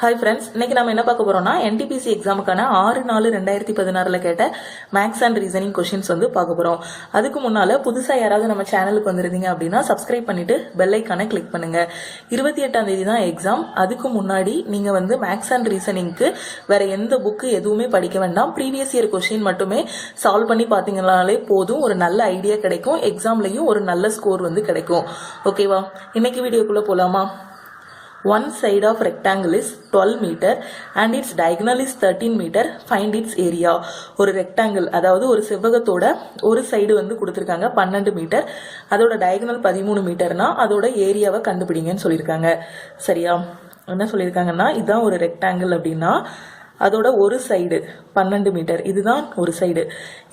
Hi friends, இன்னைக்கு நம்ம என்ன பார்க்க போறோம்னா NTPC எக்ஸாமுக்கான 6/4/2016 கேட்ட மேக்ஸ் அண்ட் ரீசனிங் கொஸ்டின்ஸ் பார்க்க போறோம். அதுக்கு முன்னால புதுசா யாராவது நம்ம சேனலுக்கு வந்திருந்தீங்க அப்படின்னா சப்ஸ்கிரைப் பண்ணிட்டு பெல் ஐக்கானை கிளிக் பண்ணுங்க. 28ஆம் தேதி தான் எக்ஸாம். அதுக்கு முன்னாடி நீங்க மேக்ஸ் அண்ட் ரீசனிங்க்கு வேற எந்த புக்கு எதுவுமே படிக்க வேண்டாம். ப்ரீவியஸ் இயர் கொஸ்டின் மட்டுமே சால்வ் பண்ணி பாத்தீங்கன்னாலே போதும். ஒரு நல்ல ஐடியா கிடைக்கும். எக்ஸாம்லயும் ஒரு நல்ல ஸ்கோர் கிடைக்கும். ஓகேவா? இன்னைக்கு வீடியோக்குள்ள போலாமா? One side of rectangle is 12 meter and its diagonal is 13 meter. Find its area. ஒரு rectangle, அதாவது ஒரு செவ்வகத்தோட ஒரு சைடு கொடுத்திருக்காங்க 12 மீட்டர், அதோட diagonal 13 மீட்டர்னா அதோட ஏரியாவை கண்டுபிடிங்கன்னு சொல்லியிருக்காங்க. சரியா? என்ன சொல்லியிருக்காங்கன்னா, இதுதான் ஒரு rectangle அப்படின்னா அதோட ஒரு சைடு 12 மீட்டர், இதுதான் ஒரு சைடு.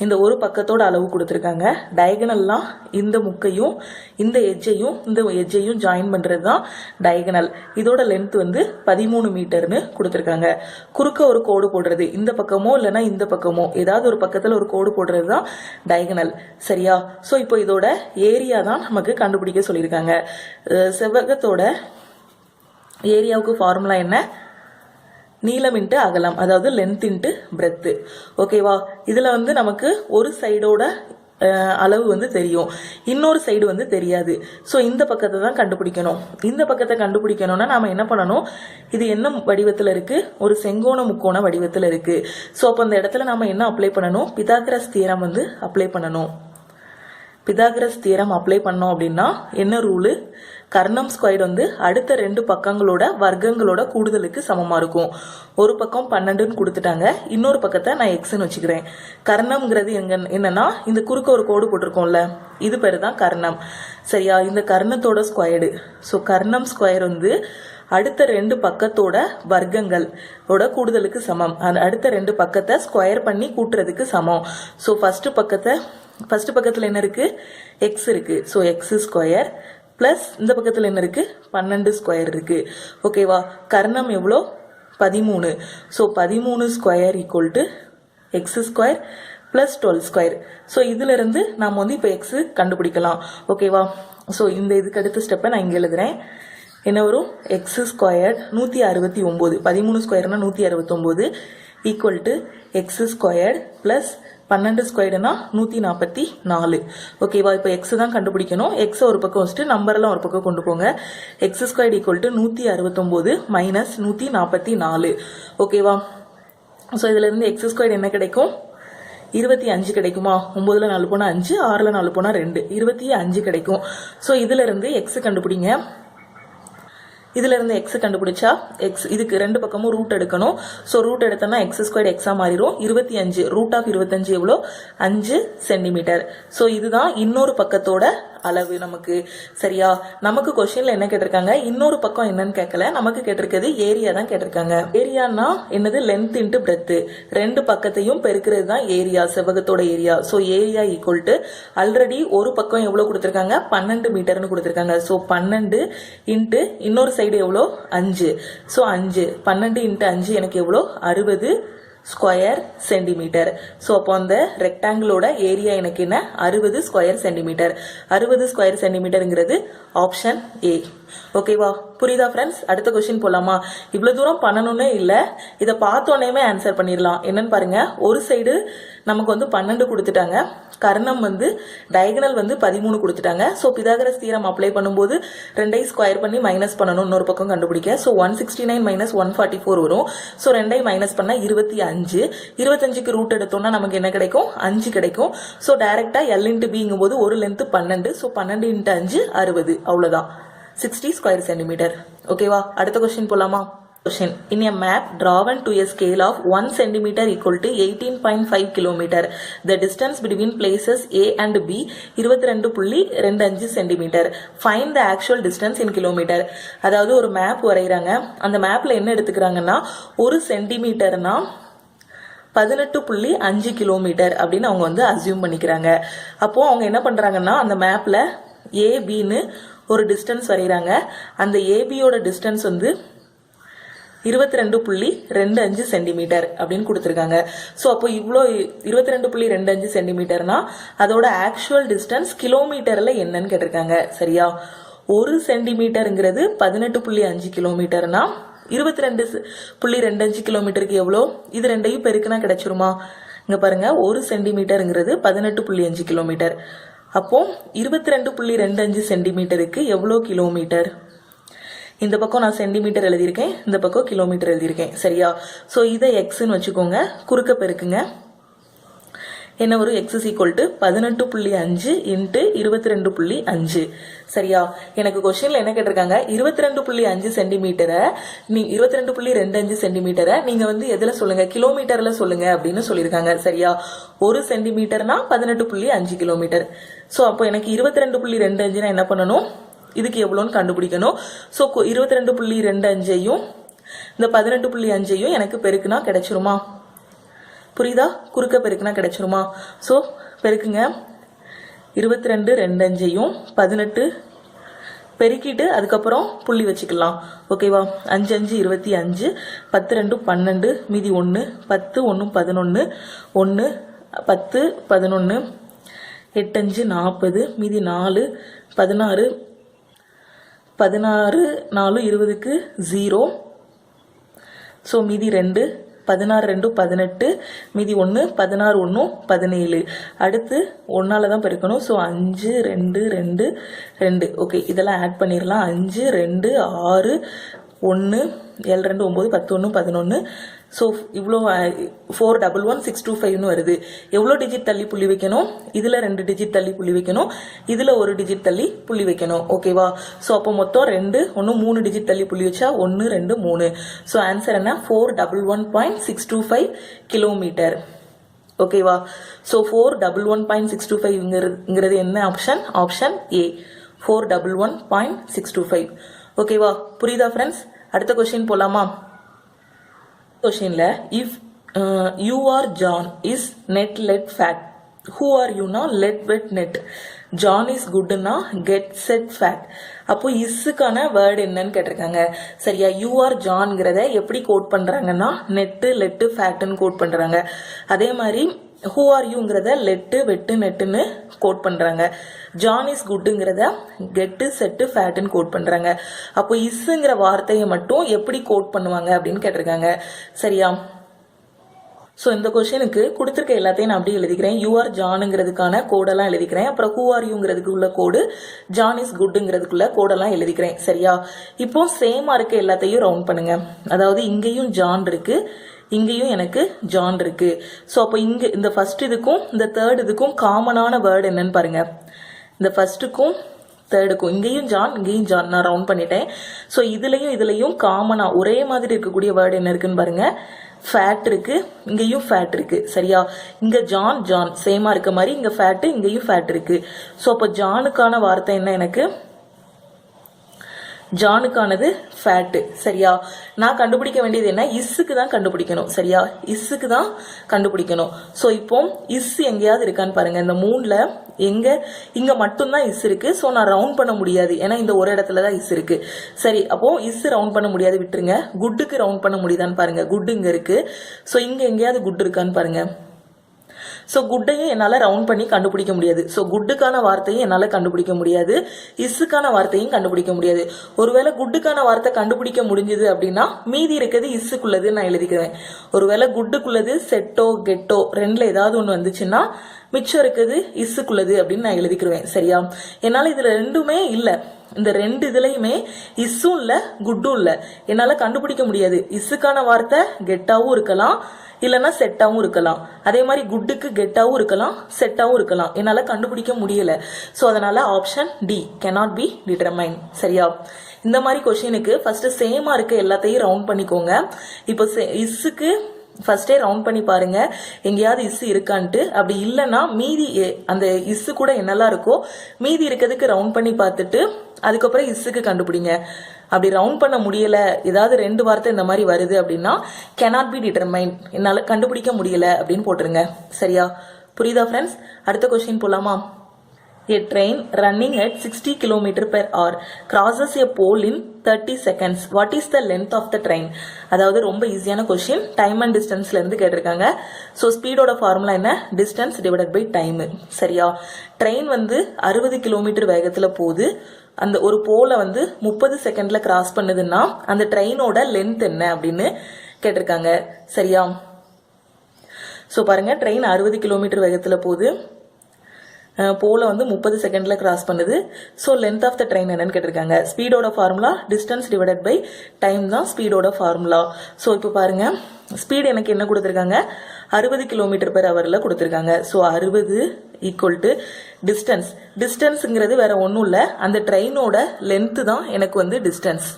இந்த ஒரு பக்கத்தோட அளவு கொடுத்துருக்காங்க. டயகனல்லாம் இந்த முக்கையும் இந்த எஜ்ஜையும் ஜாயின் பண்றது தான் டயகனல். இதோட லென்த் 13 மீட்டர்னு கொடுத்துருக்காங்க. குறுக்க ஒரு கோடு போடுறது, இந்த பக்கமோ இல்லைன்னா இந்த பக்கமோ ஏதாவது ஒரு பக்கத்துல ஒரு கோடு போடுறது தான் டயகனல். சரியா? ஸோ இப்போ இதோட ஏரியா தான் நமக்கு கண்டுபிடிக்க சொல்லியிருக்காங்க. செவ்வகத்தோட ஏரியாவுக்கு ஃபார்முலா என்ன? நீளம் இன்ட்டு அகலம், அதாவது லென்த் இன்ட்டு பிரெத். ஓகேவா? இதுல நமக்கு ஒரு சைடோட அளவு தெரியும், இன்னொரு சைடு தெரியாது. ஸோ இந்த பக்கத்தை தான் கண்டுபிடிக்கணும். இந்த பக்கத்தை கண்டுபிடிக்கணும்னா நாம என்ன பண்ணணும்? இது என்ன வடிவத்தில் இருக்கு? ஒரு செங்கோண முக்கோண வடிவத்தில் இருக்கு. ஸோ அப்போ அந்த இடத்துல நாம என்ன அப்ளை பண்ணணும்? பிதாகரஸ் தியரம் அப்ளை பண்ணணும். பிதாகரஸ் தியரம் அப்ளை பண்ணோம் அப்படின்னா என்ன ரூலு? கர்ணம் ஸ்கொயர் அடுத்த ரெண்டு பக்கங்களோட வர்க்கங்களோட கூடுதலுக்கு சமமா இருக்கும். ஒரு பக்கம் 12ன்னு கொடுத்துட்டாங்க, இன்னொரு பக்கத்தை நான் எக்ஸ்ன்னு வச்சுக்கிறேன். கர்ணம்ங்கிறது என்னன்னா இந்த குறுக்க ஒரு கோடு போட்டிருக்கோம்ல, இது பேரு தான் கர்ணம். சரியா? இந்த கர்ணத்தோட ஸ்கொயர்டு. ஸோ கர்ணம் ஸ்கொயர் அடுத்த ரெண்டு பக்கத்தோட வர்க்கங்களோட கூடுதலுக்கு சமம். அடுத்த ரெண்டு பக்கத்தை ஸ்கொயர் பண்ணி கூட்டுறதுக்கு சமம். ஸோ ஃபர்ஸ்ட் பக்கத்துல என்ன இருக்கு? எக்ஸ் இருக்கு. ஸோ எக்ஸ் ஸ்கொயர் பிளஸ் இந்த பக்கத்துல என்ன இருக்கு? 12 ஸ்கொயர் இருக்கு. ஓகேவா? கர்ணம் எவ்வளோ? 13. So 13 square equal to X square plus 12 square. So இதுல இருந்து நாம இப்போ எக்ஸ் கண்டுபிடிக்கலாம். ஓகேவா? ஸோ இந்த இதுக்கு அடுத்த ஸ்டெப்பை நான் இங்க எழுதுறேன். என்ன வரும்? X square 169, 13 ஸ்கொயர்னா 169 equal to X square plus 12 ஸ்கொயர்னா 144. ஓகேவா? இப்போ எக்ஸ் தான் கண்டுபிடிக்கணும். எக்ஸ் ஒரு பக்கம் வச்சுட்டு நம்பர் எல்லாம் ஒரு பக்கம் கொண்டு போங்க. X square equal to 169 minus 144. ஓகேவா? ஸோ இதுல இருந்து எக்ஸ் ஸ்கொயர் என்ன கிடைக்கும்? 25 கிடைக்குமா? 9ல 4 போனா 5, 6ல 4 போனா 2, 25 கிடைக்கும். ஸோ இதுல இருந்து எக்ஸ் கண்டுபிடிங்க. இதுல இருந்து எக்ஸ் கண்டுபிடிச்சா எக்ஸ் இதுக்கு ரெண்டு பக்கமும் ரூட் எடுக்கணும். ஸோ ரூட் எடுத்தோம்னா எக்ஸ் ஸ்கொயர் எக்ஸா மாறிடும். 25 ரூட் ஆஃப் 25 எவ்வளோ? 5 சென்டிமீட்டர். ஸோ இதுதான் இன்னொரு பக்கத்தோட அளவு நமக்கு. சரியா? நமக்கு கொஸ்டின்ல என்ன கேட்டிருக்காங்க? இன்னொரு பக்கம் என்னன்னு கேட்கல, நமக்கு கேட்டிருக்கிறது ஏரியா தான் கேட்டிருக்காங்க. ஏரியானா என்னது? Length into breadth. ரெண்டு பக்கத்தையும் பெருக்கிறது தான் ஏரியா, செவ்வகத்தோட area. So area equal to already ஒரு பக்கம் எவ்வளவு கொடுத்திருக்காங்க? 12 மீட்டர்னு கொடுத்திருக்காங்க. ஸோ 12 இன்ட்டு இன்னொரு சைடு எவ்வளோ? 5. ஸோ 5 12 இன்ட்டு 5 எனக்கு எவ்வளோ? 60 ஸ்கொயர் சென்டிமீட்டர். ஸோ அப்போ அந்த ரெக்டாங்கிளோட ஏரியா எனக்கு என்ன? 60 ஸ்கொயர் சென்டிமீட்டர். 60 ஸ்கொயர் சென்டிமீட்டருங்கிறது ஆப்ஷன் ஏ. ஓகேவா? புரியுதா ஃப்ரெண்ட்ஸ்? அடுத்த கொஸ்டின் போலாமா? இவ்வளவு தூரம் பண்ணணும்னே இல்ல, இதை பார்த்தோன்னே ஆன்சர் பண்ணிடலாம். என்னன்னு பாருங்க. ஒரு சைடு நமக்கு 12 கொடுத்துட்டாங்க, கர்ணம் டயகனல் 13 கொடுத்துட்டாங்க. ஸோ பிதாகரஸ் தியரம் அப்ளை பண்ணும்போது ரெண்டையும் ஸ்கொயர் பண்ணி மைனஸ் பண்ணணும், இன்னொரு பக்கம் கண்டுபிடிக்க. ஸோ 169 மைனஸ் 144 வரும். ஸோ ரெண்டையும் மைனஸ் பண்ணா 25. 25க்கு ரூட் எடுத்தோம்னா நமக்கு என்ன கிடைக்கும்? 5 கிடைக்கும். ஸோ டைரக்டா L இன்ட்டு பிங்கும் போது ஒரு லென்த் 12. So 12 into 5 60. அவ்வளவுதான், 60 ஸ்கொயர் சென்டிமீட்டர். ஓகேவா? அடுத்த கொஸ்டின் போலாமா? Question. In a map drawn to a scale of 1 centimeter equal to 18.5 kilometer, the distance between places A and B 22.25 centimeter. Find the actual distance in kilometer. அதாவது ஒரு map வரைகிறாங்க. அந்த மேப்ல என்ன எடுத்துக்கிறாங்கன்னா, 1 சென்டிமீட்டர்னா 18.5 kilometre அப்படின்னு அவங்க அசியூம் பண்ணிக்கிறாங்க. அப்போ அவங்க என்ன பண்றாங்கன்னா, அந்த மேப்ல ஏபின்னு ஒரு டிஸ்டன்ஸ் வரைகிறாங்க. அந்த ஏபியோட டிஸ்டன்ஸ் 22.25 சென்டிமீட்டர் அப்படின்னு கொடுத்துருக்காங்க. ஸோ அப்போ இவ்வளோ 22.25 சென்டிமீட்டர்னா அதோட ஆக்சுவல் டிஸ்டன்ஸ் கிலோமீட்டர்ல என்னன்னு கேட்டிருக்காங்க. சரியா? 1 சென்டிமீட்டருங்கிறது 18.5 கிலோமீட்டர்னா 22.25 கிலோமீட்டருக்கு எவ்வளோ, இது ரெண்டையும் பெருக்குனா கிடைச்சிருமா? இங்க பாருங்க, 1 சென்டிமீட்டருங்கிறது 18.5 கிலோமீட்டர். அப்போ 22.25 சென்டிமீட்டருக்கு எவ்வளோ கிலோமீட்டர்? இந்த பக்கம் நான் சென்டிமீட்டர் எழுதியிருக்கேன், இந்த பக்கம் கிலோமீட்டர் எழுதியிருக்கேன். சரியா? ஸோ இதை எக்ஸ்ன்னு வச்சுக்கோங்க, குறுக்க பெருக்குங்க. என்ன வரும்? x is equal to 18.5 into 22.5. சரியா? எனக்கு கொஸ்டின்ல என்ன கேட்டிருக்காங்க, 22.5 சென்டிமீட்டரை 22.25 சென்டிமீட்டரை நீங்க வந்து எதுல சொல்லுங்க, கிலோமீட்டர்ல சொல்லுங்க அப்படின்னு சொல்லியிருக்காங்க. சரியா? 1 சென்டிமீட்டர்னா 18.5 கிலோமீட்டர். ஸோ அப்போ எனக்கு 22.25 என்ன பண்ணணும், இதுக்கு எவ்வளோன்னு கண்டுபிடிக்கணும். ஸோ 22.25ஐயும் இந்த 18.5ஐயும் எனக்கு பெருக்குனா கிடைச்சிருமா? புரியுதா? குறுக்க பெருக்குனா கிடைச்சிருமா? ஸோ பெருக்குங்க. 22.25ஐயும் 18 பெருக்கிட்டு அதுக்கப்புறம் புள்ளி வச்சுக்கலாம். ஓகேவா? 5 5 25, 10 2 12, மீதி 1, 10 1 11, 1 10 11, 8 5 40, மீதி 4, 16 16 4 20க்கு 0. ஸோ மீதி 2, 16 2 18, மீதி 1, 16 1 17. அடுத்து 1ஆல தான் பெருக்கணும். ஸோ 5 2 2 2. ஓகே, இதெல்லாம் ஆட் பண்ணிடலாம். 5 2 6 1 7 2 9 10 1 11. ஸோ இவ்வளோ 411 வருது. எவ்வளோ டிஜிட் தள்ளி புள்ளி வைக்கணும்? இதில் 2 டிஜிட் தள்ளி புள்ளி வைக்கணும், இதில் 1 டிஜிட் தள்ளி புள்ளி வைக்கணும். ஓகேவா? ஸோ அப்போ மொத்தம் 2 3 டிஜிட் தள்ளி புள்ளி வச்சா 1 2 3. ஸோ ஆன்சர் என்ன? 411.625 கிலோமீட்டர். ஓகேவா? ஸோ 411.625ங்கிறது என்ன ஆப்ஷன்? Option A, 411.625. ஓகேவா? புரியுதா ஃப்ரெண்ட்ஸ்? அடுத்த கொஸ்டின் போலாமா? கொஸ்டின்ல if you are John is net let fat, who are யூனா let wet net, John is குட்னா கெட் செட் ஃபேட். அப்போ இஸ்ஸுக்கான வேர்டு என்னன்னு கேட்டிருக்காங்க. சரியா? யூ ஆர் ஜான்ங்கிறத எப்படி கோட் பண்றாங்கன்னா நெட்டு லெட்டு ஃபேட்டுன்னு கோட் பண்றாங்க. அதே மாதிரி ஹூ ஆர் யூங்கிறத லெட்டு வெட்டு நெட்டுன்னு கோட் பண்றாங்க. ஜான் இஸ் குட்டுங்கிறத கெட்டு செட்டு ஃபேட்டுன்னு கோட் பண்றாங்க. அப்போ இஸ்ஸுங்கிற வார்த்தையை மட்டும் எப்படி கோட் பண்ணுவாங்க அப்படின்னு கேட்டிருக்காங்க. சரியா? ஸோ இந்த கொஸ்டினுக்கு கொடுத்துருக்க எல்லாத்தையும் நான் அப்படியே எழுதிக்கிறேன். யூ ஆர் ஜானுங்கிறதுக்கான கோடெல்லாம் எழுதிக்கிறேன். அப்புறம் ஹூ ஆர் யூங்கிறதுக்கு உள்ள கோடு, ஜான் இஸ் குட்டுங்கிறதுக்குள்ள கோடெல்லாம் எழுதிக்கிறேன். சரியா? இப்போ சேமா இருக்க எல்லாத்தையும் ரவுண்ட் பண்ணுங்க. அதாவது இங்கேயும் ஜான் இருக்கு, இங்கேயும் எனக்கு ஜான் இருக்கு. ஸோ அப்போ இங்க இந்த ஃபர்ஸ்ட் இதுக்கும் இந்த தேர்ட் இதுக்கும் காமனான வேர்டு என்னன்னு பாருங்க. இந்த ஃபர்ஸ்ட்டுக்கும் தேர்டுக்கும் இங்கேயும் ஜான் இங்கேயும் ஜான் நான் ரவுண்ட் பண்ணிட்டேன். ஸோ இதுலயும் காமனா ஒரே மாதிரி இருக்கக்கூடிய வேர்டு என்ன இருக்குன்னு பாருங்க. ஃபேட் இருக்கு, இங்கேயும் ஃபேட் இருக்கு. சரியா? இங்க ஜான் ஜான் சேமா இருக்க மாதிரி இங்க ஃபேட், இங்கேயும் ஃபேட் இருக்கு. ஸோ அப்போ ஜானுக்கான வார்த்தை என்ன? எனக்கு ஜானுக்கானது ஃபேட்டு. சரியா? நான் கண்டுபிடிக்க வேண்டியது என்ன? இஸ்ஸுக்கு தான் கண்டுபிடிக்கணும். சரியா? இஸ்ஸுக்கு தான் கண்டுபிடிக்கணும். ஸோ இப்போ இஸ் எங்கேயாவது இருக்கான்னு பாருங்க. இந்த 3ல இங்க மட்டும்தான் இஸ் இருக்கு. ஸோ நான் ரவுண்ட் பண்ண முடியாது, ஏன்னா இந்த ஒரு இடத்துல தான் இஸ் இருக்கு. சரி, அப்போ இஸ் ரவுண்ட் பண்ண முடியாது, விட்டுருங்க. குட்டுக்கு ரவுண்ட் பண்ண முடியுதான்னு பாருங்க. குட் இங்க இருக்கு. ஸோ இங்க எங்கேயாவது குட் இருக்கான்னு பாருங்க. ஸோ குட்டையும் என்னால் ரவுண்ட் பண்ணி கண்டுபிடிக்க முடியாது. ஸோ குட்டுக்கான வார்த்தையும் என்னால் கண்டுபிடிக்க முடியாது, இஸ்ஸுக்கான வார்த்தையும் கண்டுபிடிக்க முடியாது. ஒருவேளை குட்டுக்கான வார்த்தை கண்டுபிடிக்க முடிஞ்சது அப்படின்னா மீதி இருக்கிறது இஸ்ஸுக்குள்ளது நான் எழுதிக்கிறேன். ஒருவேளை குட்டுக்குள்ளது செட்டோ கெட்டோ ரெண்டுல ஏதாவது ஒன்று வந்துச்சுன்னா மிச்சம் இருக்குது இஸ்ஸுக்குள்ளது அப்படின்னு நான் எழுதிக்கிறேன். சரியா? என்னால் இதுல ரெண்டுமே இல்லை. இந்த ரெண்டு இதுலயுமே இஸ்ஸும் இல்ல குட்டும் இல்ல, என்னால கண்டுபிடிக்க முடியாது. இஸ்ஸுக்கான வார்த்தை கெட்டாவும் இருக்கலாம், இல்லைன்னா செட்டாவும் இருக்கலாம். அதே மாதிரி குட்டுக்கு கெட்டாவும் இருக்கலாம், செட்டாவும் இருக்கலாம். என்னால கண்டுபிடிக்க முடியல. ஸோ அதனால option D cannot be determined. சரியா? இந்த மாதிரி கொஸ்டினுக்கு ஃபர்ஸ்ட் சேமா இருக்க எல்லாத்தையும் ரவுண்ட் பண்ணிக்கோங்க. இப்போ இஸ்ஸுக்கு ஃபர்ஸ்டே ரவுண்ட் பண்ணி பாருங்க எங்கேயாவது இஸ்ஸு இருக்கான்ட்டு. அப்படி இல்லைன்னா மீதி அந்த இஸ்ஸு கூட என்னெல்லாம் இருக்கோ மீதி இருக்கிறதுக்கு ரவுண்ட் பண்ணி பார்த்துட்டு அதுக்கப்புறம் இஸ்ஸுக்கு கண்டுபிடிங்க. அப்படி ரவுண்ட் பண்ண முடியல, ஏதாவது 2 வார்த்தை இந்த மாதிரி வருது அப்படின்னா cannot be determined, என்னால கண்டுபிடிக்க முடியல அப்படின்னு போட்டுருங்க. சரியா? புரியுதா ஃப்ரெண்ட்ஸ்? அடுத்த கொஸ்டின் போலாமா? A train running at 60 km per hour crosses a pole in 30 seconds. What is the length of the train? அதாவது ரொம்ப ஈஸியான கொஸ்டின், டைம் அண்ட் டிஸ்டன்ஸ்ல இருந்து கேட்டிருக்காங்க. ஸோ ஸ்பீடோட ஃபார்முலா என்ன? Distance divided by time. சரியா? ட்ரெயின் வந்து 60 கிலோமீட்டர் வேகத்துல போகுது. அந்த ஒரு போலை வந்து 30 செகண்ட்ல கிராஸ் பண்ணுதுன்னா அந்த ட்ரெயினோட லென்த் என்ன அப்படின்னு கேட்டிருக்காங்க. சரியா? ஸோ பாருங்க, ட்ரெயின் 60 கிலோமீட்டர் வேகத்துல போகுது, போல வந்து 30 செகண்ட்ல கிராஸ் பண்ணுது. So length of the train என்னன்னு கேட்டிருக்காங்க. ஸ்பீடோட formula distance divided by time தான் ஸ்பீடோட ஃபார்முலா. ஸோ இப்போ பாருங்க, ஸ்பீடு எனக்கு என்ன கொடுத்துருக்காங்க? 60 கிலோமீட்டர் பெர் ஹவர்ல கொடுத்துருக்காங்க. So 60 equal to distance. டிஸ்டன்ஸுங்கிறது வேற ஒன்றும் இல்லை, அந்த ட்ரெயினோட லென்த்து தான் எனக்கு வந்து டிஸ்டன்ஸ்.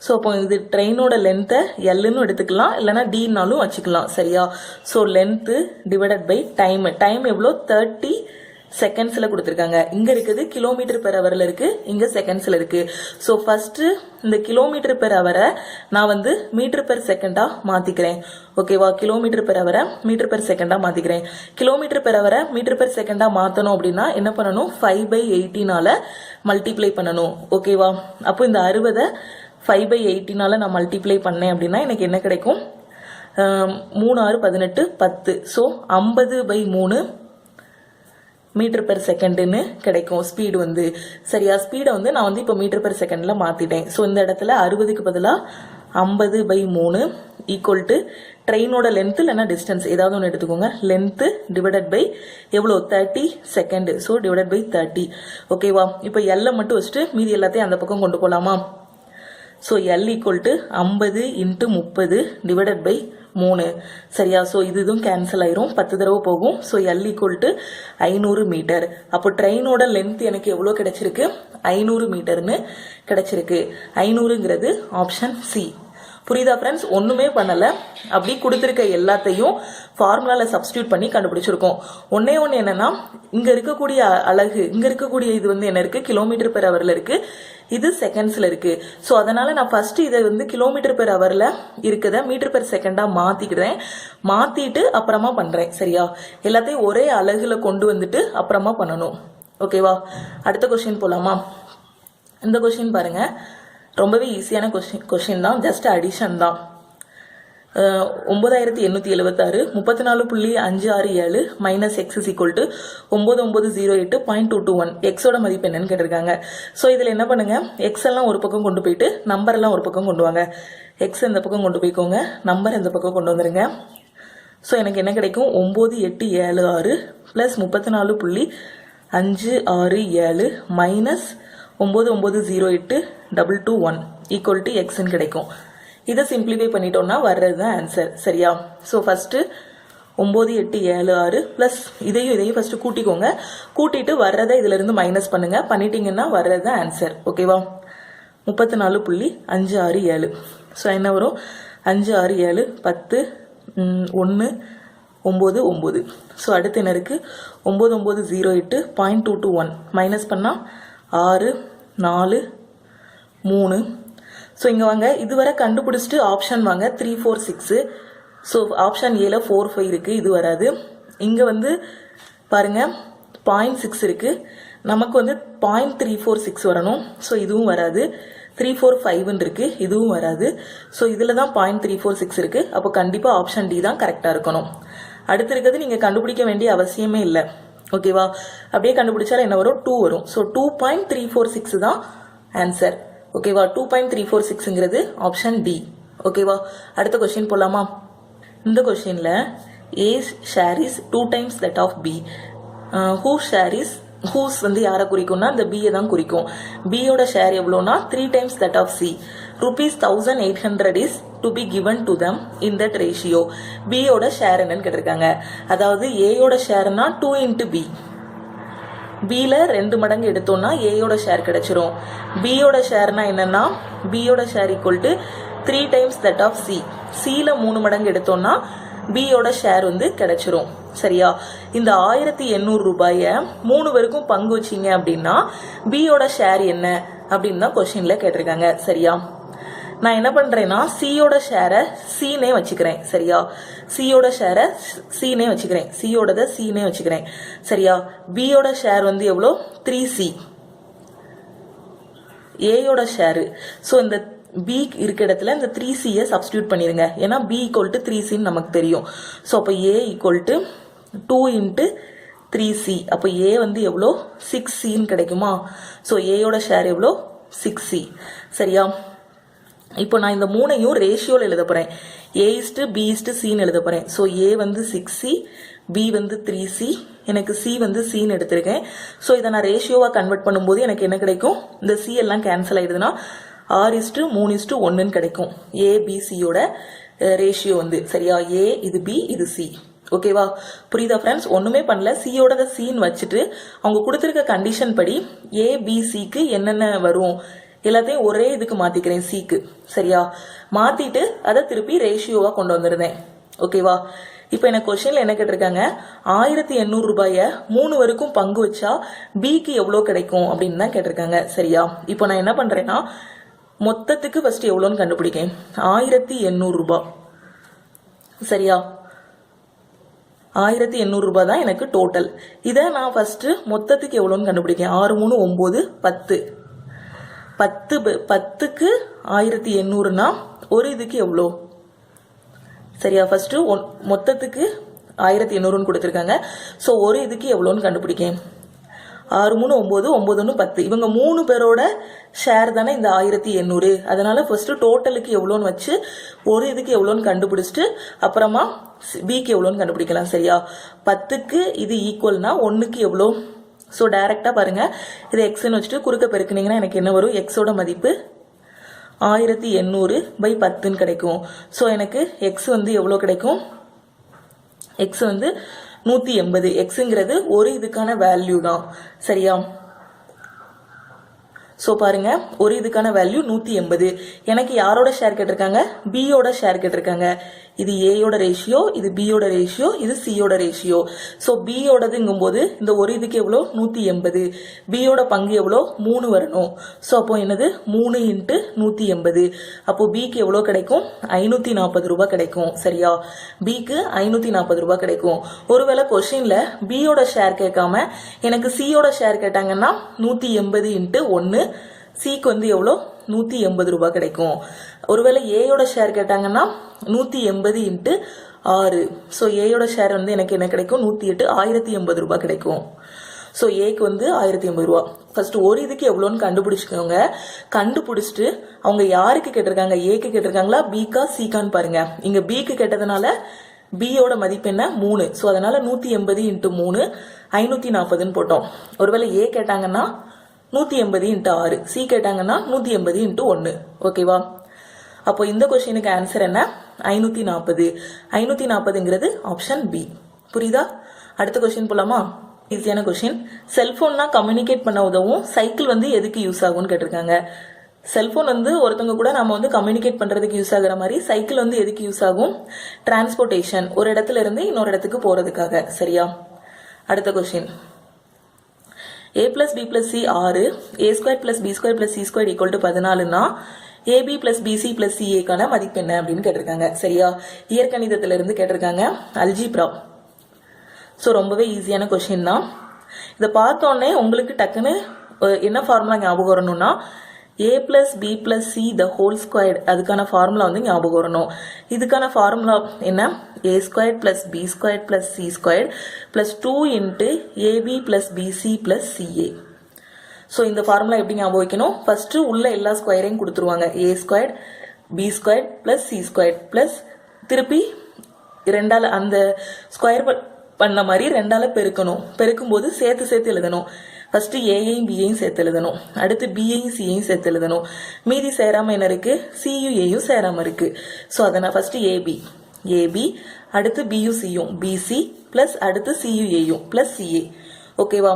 ஸோ அப்போ இது ட்ரெயினோட லென்த்தை எல்லுன்னு எடுத்துக்கலாம், இல்லைனா டின்னாலும் வச்சுக்கலாம். சரியா? So length divided by time. Time எவ்வளோ? 30 செகண்ட்ஸில் கொடுத்துருக்காங்க. இங்கே இருக்குது கிலோமீட்டர் பெர் ஹவரில் இருக்குது, இங்கே செகண்ட்ஸில் இருக்குது. ஸோ ஃபஸ்ட்டு இந்த கிலோமீட்டர் பெர் ஹவரை நான் வந்து மீட்டர் பெர் செகண்டாக மாற்றிக்கிறேன். ஓகேவா? கிலோமீட்டர் பெர் ஹவரை மீட்டர் பெர் செகண்டாக மாற்றிக்கிறேன். கிலோமீட்டர் பெர் ஹவரை மீட்டர் பெர் செகண்டாக மாற்றணும் அப்படின்னா என்ன பண்ணணும்? 5/80 மல்டிப்ளை பண்ணணும். ஓகேவா? அப்போ இந்த 60 5/80 நான் மல்டிப்ளை பண்ணேன் அப்படின்னா எனக்கு என்ன கிடைக்கும்? 3 6 18 10. ஸோ 50/3 மீட்டர் பெர் செகண்டுன்னு கிடைக்கும் ஸ்பீடு வந்து. சரியா? ஸ்பீடை வந்து நான் வந்து இப்போ மீட்டர் பெர் செகண்டில் மாற்றிட்டேன். ஸோ இந்த இடத்துல 60க்கு பதிலாக 50/3 ஈக்குவல் டு ட்ரெயினோட லென்த்து இல்லைன்னா டிஸ்டன்ஸ் ஏதாவது ஒன்று எடுத்துக்கோங்க. லென்த்து டிவைடட் பை எவ்வளோ? 30 செகண்ட். So divided by 30. ஓகேவா? இப்போ எல்லை மட்டும் வச்சுட்டு மீதி எல்லாத்தையும் அந்த பக்கம் கொண்டு போகலாமா? So L equal to 50 × 30 divided by 3. சரியா? ஸோ இதுவும் கேன்சல் ஆயிரும், 10 தடவை போகும். So L equal to 500 metre. அப்போ ட்ரெயினோட லென்த் எனக்கு எவ்வளோ கிடைச்சிருக்கு? 500 மீட்டர்னு கிடைச்சிருக்கு. 500ங்கிறது ஆப்ஷன் சி. புரியுதா ஃப்ரெண்ட்ஸ்? ஒன்றுமே பண்ணலை, அப்படி கொடுத்துருக்க எல்லாத்தையும் ஃபார்முலாவில் சப்ஸ்டியூட் பண்ணி கண்டுபிடிச்சிருக்கோம். ஒன்னே ஒன்று என்னன்னா, இங்கே இருக்கக்கூடிய அலகு, இங்கே இருக்கக்கூடிய இது வந்து என்ன இருக்குது? கிலோமீட்டர் பெர் ஹவரில் இருக்குது, இது செகண்ட்ஸில் இருக்குது. ஸோ அதனால் நான் ஃபஸ்ட்டு இதை வந்து கிலோமீட்டர் பெர் ஹவரில் இருக்கிறத மீட்டர் பெர் செகண்டாக மாற்றிக்கிறேன். மாற்றிட்டு அப்புறமா பண்ணுறேன். சரியா? எல்லாத்தையும் ஒரே அலகில் கொண்டு வந்துட்டு அப்புறமா பண்ணணும். ஓகேவா? அடுத்த கொஸ்டின் போகலாமா? இந்த கொஸ்டின் பாருங்கள், ரொம்பவே ஈஸியான கொஸ்டின் தான், ஜஸ்ட் அடிஷன் தான். 9876 34.567 minus X is equal to 9908.221. எக்ஸோட மதிப்பு என்னன்னு கேட்டிருக்காங்க. ஸோ இதில் என்ன பண்ணுங்க, எக்ஸ் எல்லாம் ஒரு பக்கம் கொண்டு போயிட்டு நம்பர் எல்லாம் ஒரு பக்கம் கொண்டு வாங்க. எக்ஸ் இந்த பக்கம் கொண்டு போய்க்கோங்க, நம்பர் இந்த பக்கம் கொண்டு வந்துருங்க. ஸோ எனக்கு என்ன கிடைக்கும்? 9876 ப்ளஸ் 34.567 மைனஸ் 9908.221 ஈக்குவல் டு எக்ஸ்ன்னு கிடைக்கும். இதை சிம்பிளிஃபை பண்ணிட்டோம்னா வர்றது தான் ஆன்சர். சரியா? ஸோ ஃபஸ்ட்டு 9876 ப்ளஸ் இதையும் ஃபஸ்ட்டு கூட்டிக்கோங்க. கூட்டிட்டு வர்றதை இதிலிருந்து மைனஸ் பண்ணுங்க. பண்ணிட்டீங்கன்னா வர்றது தான் ஆன்சர். ஓகேவா? 34.567. ஸோ என்ன வரும்? 567 10 1 9 9. ஸோ அடுத்து என்ன இருக்குது? 9908.221 மைனஸ் பண்ணால் 6 4 3. ஸோ இங்கே வாங்க, இதுவரை கண்டுபிடிச்சிட்டு ஆப்ஷன் வாங்க 3 4 6. ஸோ ஆப்ஷன் ஏல 4 5 இருக்குது, இது வராது. இங்கே வந்து பாருங்கள் 0.6 இருக்குது, நமக்கு வந்து 0.346 வரணும். ஸோ இதுவும் வராது. 345 இருக்குது, இதுவும் வராது. ஸோ இதில் தான் 0.346 இருக்குது. அப்போ கண்டிப்பாக ஆப்ஷன் டி தான் கரெக்டாக இருக்கணும். அடுத்து இருக்கிறது நீங்கள் கண்டுபிடிக்க வேண்டிய அவசியமே இல்லை. ஓகேவா? அப்படியே கண்டுபிடிச்சாலும் என்ன வரும்? 2 வரும். ஸோ 2.346 தான் ஆன்சர். ஓகேவா? 2.346ங்கிறது ஆப்ஷன் டி. ஓகேவா? அடுத்த கொஸ்டின் போலாமா? இந்த கொஸ்டின்ல A share is 2 times that of B. Who share is, whose வந்து யாரை குறிக்கும்னா இந்த பியை தான் குறிக்கும். பியோட ஷேர் எவ்வளோனா 3 times that of C. ₹1800 is to be given to them in that ratio. பியோட ஷேர் என்னன்னு கேட்டிருக்காங்க. அதாவது ஏயோட ஷேர்னா 2 × பி. பியில் 2 மடங்கு எடுத்தோம்னா ஏயோட ஷேர் கிடைச்சிரும். பியோட ஷேர்னா என்னன்னா, பியோட share equal to 3 times that of C. சியில் 3 மடங்கு எடுத்தோம்னா பியோட ஷேர் வந்து கிடைச்சிரும். சரியா? இந்த 1800 ரூபாயை 3 பேருக்கும் பங்கு வச்சிங்க அப்படின்னா பியோட ஷேர் என்ன அப்படின்னு தான் கொஸ்டின்ல கேட்டிருக்காங்க. சரியா? நான் என்ன பண்றேன்னா சியோட ஷேரை சீனே வச்சுக்கிறேன். சரியா, சியோட ஷேரை சீனே வச்சுக்கிறேன், சியோடத சீனே வச்சுக்கிறேன். சரியா, பியோட ஷேர் வந்து எவ்வளோ 3C, ஏயோட ஷேரு. ஸோ இந்த பி இருக்க இடத்துல இந்த 3Cயை சப்ஸ்டியூட் பண்ணிடுங்க. ஏன்னா பி ஈக்குவல் டு 3Cன்னு நமக்கு தெரியும். ஸோ அப்போ ஏ ஈக்குவல் டு 2 × 3C. அப்போ ஏ வந்து எவ்வளோ 6Cன்னு கிடைக்குமா? ஸோ ஏயோட ஷேர் எவ்வளோ 6C. சரியா, இப்போ நான் இந்த மூணையும் ரேஷியோவில் எழுத போகிறேன். A:B:Cன்னு எழுத போகிறேன். ஸோ ஏ வந்து 6C, பி வந்து 3C, எனக்கு சி வந்து சின்னு எடுத்திருக்கேன். ஸோ இதை நான் ரேஷியோவாக கன்வெர்ட் பண்ணும்போது எனக்கு என்ன கிடைக்கும்? இந்த சி எல்லாம் கேன்சல் ஆயிடுதுன்னா 6:3:1ன்னு கிடைக்கும். ஏபிசியோட ரேஷியோ வந்து. சரியா, ஏ இது பி இது சி. ஓகேவா, புரியுதா ஃப்ரெண்ட்ஸ்? ஒண்ணுமே பண்ணல, சியோட சீன் வச்சுட்டு அவங்க கொடுத்துருக்க கண்டிஷன் படி ஏபிசிக்கு என்னென்ன வரும் எல்லாத்தையும் ஒரே இதுக்கு மாத்திக்கிறேன், சிக்கு. சரியா, மாத்திட்டு அதை திருப்பி ரேஷியோவா கொண்டு வந்துருந்தேன். ஓகேவா, இப்போ எனக்கு கொஸ்டின்ல என்ன கேட்டிருக்காங்க, 1800 ரூபாய 3 வரைக்கும் பங்கு வச்சா பிக்கு எவ்வளோ கிடைக்கும் அப்படின்னு தான் கேட்டிருக்காங்க. சரியா, இப்போ நான் என்ன பண்றேன்னா மொத்தத்துக்கு ஃபர்ஸ்ட் எவ்வளோன்னு கண்டுபிடிக்கேன். 1800 ரூபாய். சரியா, 1800 ரூபாய் தான் எனக்கு டோட்டல். இதை நான் ஃபர்ஸ்ட் மொத்தத்துக்கு எவ்வளோன்னு கண்டுபிடிக்கேன். 6 3 9 10. 10க்கு 1800னா ஒரு இதுக்கு எவ்வளோ? சரியா, ஃபர்ஸ்ட் மொத்தத்துக்கு 1800ன்னு கொடுத்துருக்காங்க. ஸோ ஒரு இதுக்கு எவ்வளோன்னு கண்டுபிடிக்கேன். 6 3 9 9 1 10. இவங்க 3 பேரோட ஷேர் தானே இந்த 1800. அதனால ஃபர்ஸ்ட் டோட்டலுக்கு எவ்வளோன்னு வச்சு ஒரு இதுக்கு எவ்வளோன்னு கண்டுபிடிச்சிட்டு அப்புறமா பிக்கு எவ்வளோன்னு கண்டுபிடிக்கலாம். சரியா, 10க்கு இது ஈக்குவல்னா 1க்கு எவ்வளோ? ஸோ டைரக்டா பாருங்க, இது எக்ஸ்ன்னு வச்சுட்டு குறுக்க பெருக்குனீங்கன்னா எனக்கு என்ன வரும்? எக்ஸோட மதிப்பு 1800/10ன்னு கிடைக்கும். ஸோ எனக்கு எக்ஸ் வந்து எவ்வளோ கிடைக்கும்? எக்ஸ் வந்து 180. எக்ஸுங்கிறது ஒரு இதுக்கான வேல்யூ தான். சரியா, ஸோ பாருங்க, ஒரு இதுக்கான வேல்யூ 180. எனக்கு யாரோட ஷேர் கேட்டிருக்காங்க? பியோட ஷேர் கேட்டிருக்காங்க. இது ஏயோட ரேஷியோ, இது பியோட ரேஷியோ, இது சியோட ரேஷியோ. ஸோ பியோடதுங்கும் போது இந்த ஒரு இதுக்கு எவ்வளோ? 180. பியோட பங்கு எவ்வளோ? 3 வரணும். ஸோ அப்போ என்னது? 3 × 180. அப்போ பிக்கு எவ்வளோ கிடைக்கும்? 540 ரூபாய் கிடைக்கும். சரியா, பிக்கு 540 ரூபாய் கிடைக்கும். ஒருவேளை கொஸ்டின்ல பியோட ஷேர் கேட்காம எனக்கு சியோட ஷேர் கேட்டாங்கன்னா 180 × 1, சிக்கு வந்து எவ்வளோ? 180 ரூபாய் கிடைக்கும். ஒருவேளை ஏயோட ஷேர் கேட்டாங்கன்னா 180 × 6. ஸோ ஏயோட ஷேர் வந்து எனக்கு என்ன கிடைக்கும்? 108, 1080 ரூபாய் கிடைக்கும். ஸோ ஏக்கு வந்து 1080 ரூபா. ஃபர்ஸ்ட் ஒரு இதுக்கு எவ்வளோன்னு கண்டுபிடிச்சிக்கோங்க. கண்டுபிடிச்சிட்டு அவங்க யாருக்கு கேட்டிருக்காங்க? ஏக்கு கேட்டிருக்காங்களா பிகா சிகான்னு பாருங்க. இங்க பிக்கு கேட்டதுனால பியோட மதிப்பு என்ன? 3. ஸோ அதனால 180 × 3 540ன்னு போட்டோம். ஒருவேளை ஏ கேட்டாங்கன்னா 180 × 6, சி கேட்டாங்கன்னா 180 × 1. ஓகேவா, அப்போ இந்த கொஸ்டினுக்கு ஆன்சர் என்ன? 540. 540ங்கிறது ஆப்ஷன் பி. புரியுதா? அடுத்த கொஸ்டின் போலாமா? ஈஸியான கொஸ்டின். செல்போன்னா கம்யூனிகேட் பண்ண உதவும், சைக்கிள் வந்து எதுக்கு யூஸ் ஆகும்னு கேட்டிருக்காங்க. செல்போன் வந்து ஒருத்தவங்க கூட நம்ம வந்து கம்யூனிகேட் பண்றதுக்கு யூஸ் ஆகுற மாதிரி சைக்கிள் வந்து எதுக்கு யூஸ் ஆகும்? டிரான்ஸ்போர்டேஷன், ஒரு இடத்துல இருந்து இன்னொரு இடத்துக்கு போறதுக்காக. சரியா, அடுத்த question. a + b + c 6, a² + b² + c² = 14னா ab + bc + ca க்கான மதிப்பு என்ன அப்படின்னு கேட்டிருக்காங்க. சரியா, இயற்கணிதத்துல இருந்து கேட்டிருக்காங்க, அல்ஜிப்ரா. ஸோ ரொம்பவே ஈஸியான கொஸ்டின் தான். இதை பார்த்தோன்னே உங்களுக்கு டக்குன்னு என்ன ஃபார்முலா ஞாபகம் வரணும்னா a + b + c the whole squared, அதுக்கான ஃபார்முலா வந்து ஞாபகம் வரணும். இதுக்கான ஃபார்முலா என்ன? a² + b² + c² + 2 × ab + bc + ca. So இந்த ஃபார்முலா எப்படி ஞாபகம் வைக்கணும்? ஃபர்ஸ்ட் உள்ள எல்லா ஸ்கொயரையும் கொடுத்துருவாங்க. a² b² + c² ப்ளஸ் திருப்பி ரெண்டால அந்த ஸ்கொயர் பண்ண மாதிரி ரெண்டால பெருக்கணும். பெருக்கும் போது சேர்த்து சேர்த்து எழுதணும். ஃபர்ஸ்ட் ஏயையும் பியையும் சேர்த்து எழுதணும். அடுத்து பியையும் சியையும் சேர்த்து எழுதணும். மீதி சேராம என்ன இருக்கு? சியும் ஏயும் சேராம இருக்கு. ஸோ அதை நான் ஃபர்ஸ்ட் ஏபி அடுத்து பியும் சியும் பிசி பிளஸ் அடுத்து சியும் ஏயும் பிளஸ் சிஏ. ஓகேவா,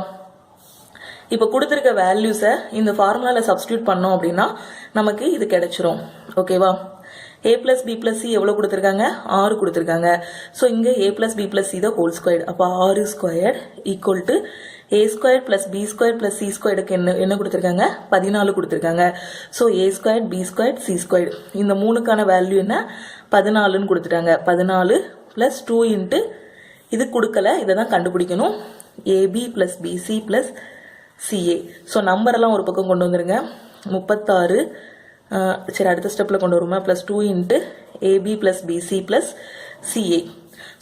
இப்போ கொடுத்துருக்க வேல்யூஸை இந்த ஃபார்முலால சப்ஸ்டியூட் பண்ணோம் அப்படின்னா நமக்கு இது கிடைச்சிரும். ஓகேவா, a plus b plus c எவ்வளவு கொடுத்திருக்காங்க 6 கொடுத்திருக்காங்க. சோ இங்க a plus b plus c the whole squared. அப்ப 6 squared equal to a squared plus b squared plus c squared க்கு என்ன கொடுத்திருக்காங்க 14 கொடுத்திருக்காங்க. So a squared b squared c squared இந்த மூணுக்கான வேல்யூ என்ன 14 ன்னு கொடுத்துட்டாங்க. 14 plus 2 into இது கொடுக்கல, இதை தான் கண்டுபிடிக்கணும். ab plus bc plus ca. So number எல்லாம் ஒரு பக்கம் கொண்டு வந்துருங்க. 36 சரி அடுத்த ஸ்டெப்ல கொண்டு வருமா plus 2 into ab plus bc plus ca.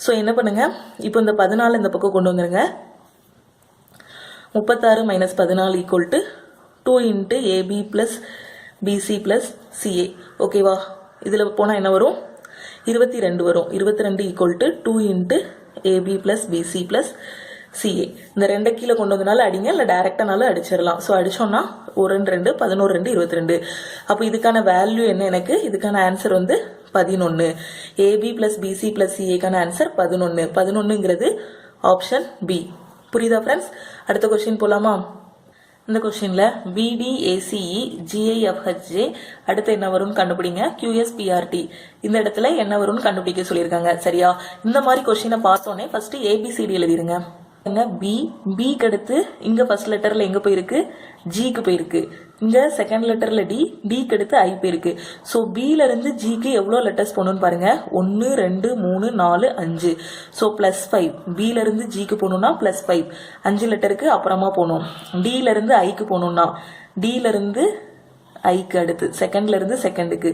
So என்ன பண்ணுங்க, இப்போ இந்த 14 இந்த பக்கம் கொண்டு வந்துருங்க. 36 minus 14 equal to 2 into ab plus bc plus ca. ஓகேவா, இதுல போனா என்ன வரும் 22 வரும். 22 equal to 2 into ab plus bc plus ca. இந்த ரெண்டை கீழே கொண்டு வந்தனால அடிங்க, இல்லை டைரக்டானாலும் அடிச்சிடலாம். ஸோ அடிச்சோம்னா 1 2 11 2 22. அப்போ இதுக்கான வேல்யூ என்ன, எனக்கு இதுக்கான ஆன்சர் வந்து 11. ab plus bc plus caக்கான ஆன்சர் 11. 11ங்கிறது ஆப்ஷன் பி. புரியுதா ஃப்ரெண்ட்ஸ்? அடுத்த கொஸ்டின் போலாமா? இந்த கொஸ்டின்ல BDACE GIFHJ அடுத்து என்ன வரும்னு கண்டுபிடிங்க. QSPRT இந்த இடத்துல என்ன வரும்னு கண்டுபிடிக்க சொல்லியிருக்காங்க. சரியா? இந்த மாதிரி கொஸ்டினை பார்த்தோன்னே ஃபர்ஸ்ட் ABCD எழுதிருங்க. பிக்கு அடுத்து இங்க ஃபர்ஸ்ட் லெட்டர்ல எங்க போயிருக்கு ஜிக்கு போயிருக்கு. இங்க செகண்ட் லெட்டர்ல டிக்கு அடுத்து ஐ போயிருக்கு. ஸோ பில இருந்து ஜிக்கு எவ்வளோ லெட்டர்ஸ் போகணும்னு பாருங்க. 1 2 3 4 5. ஸோ +5. பில இருந்து ஜிக்கு போகணும்னா +5. 5 லெட்டருக்கு அப்புறமா போகணும். டில இருந்து ஐக்கு போகணும்னா டில இருந்து ஐக்கு அடுத்து செகண்ட்ல இருந்து செகண்டுக்கு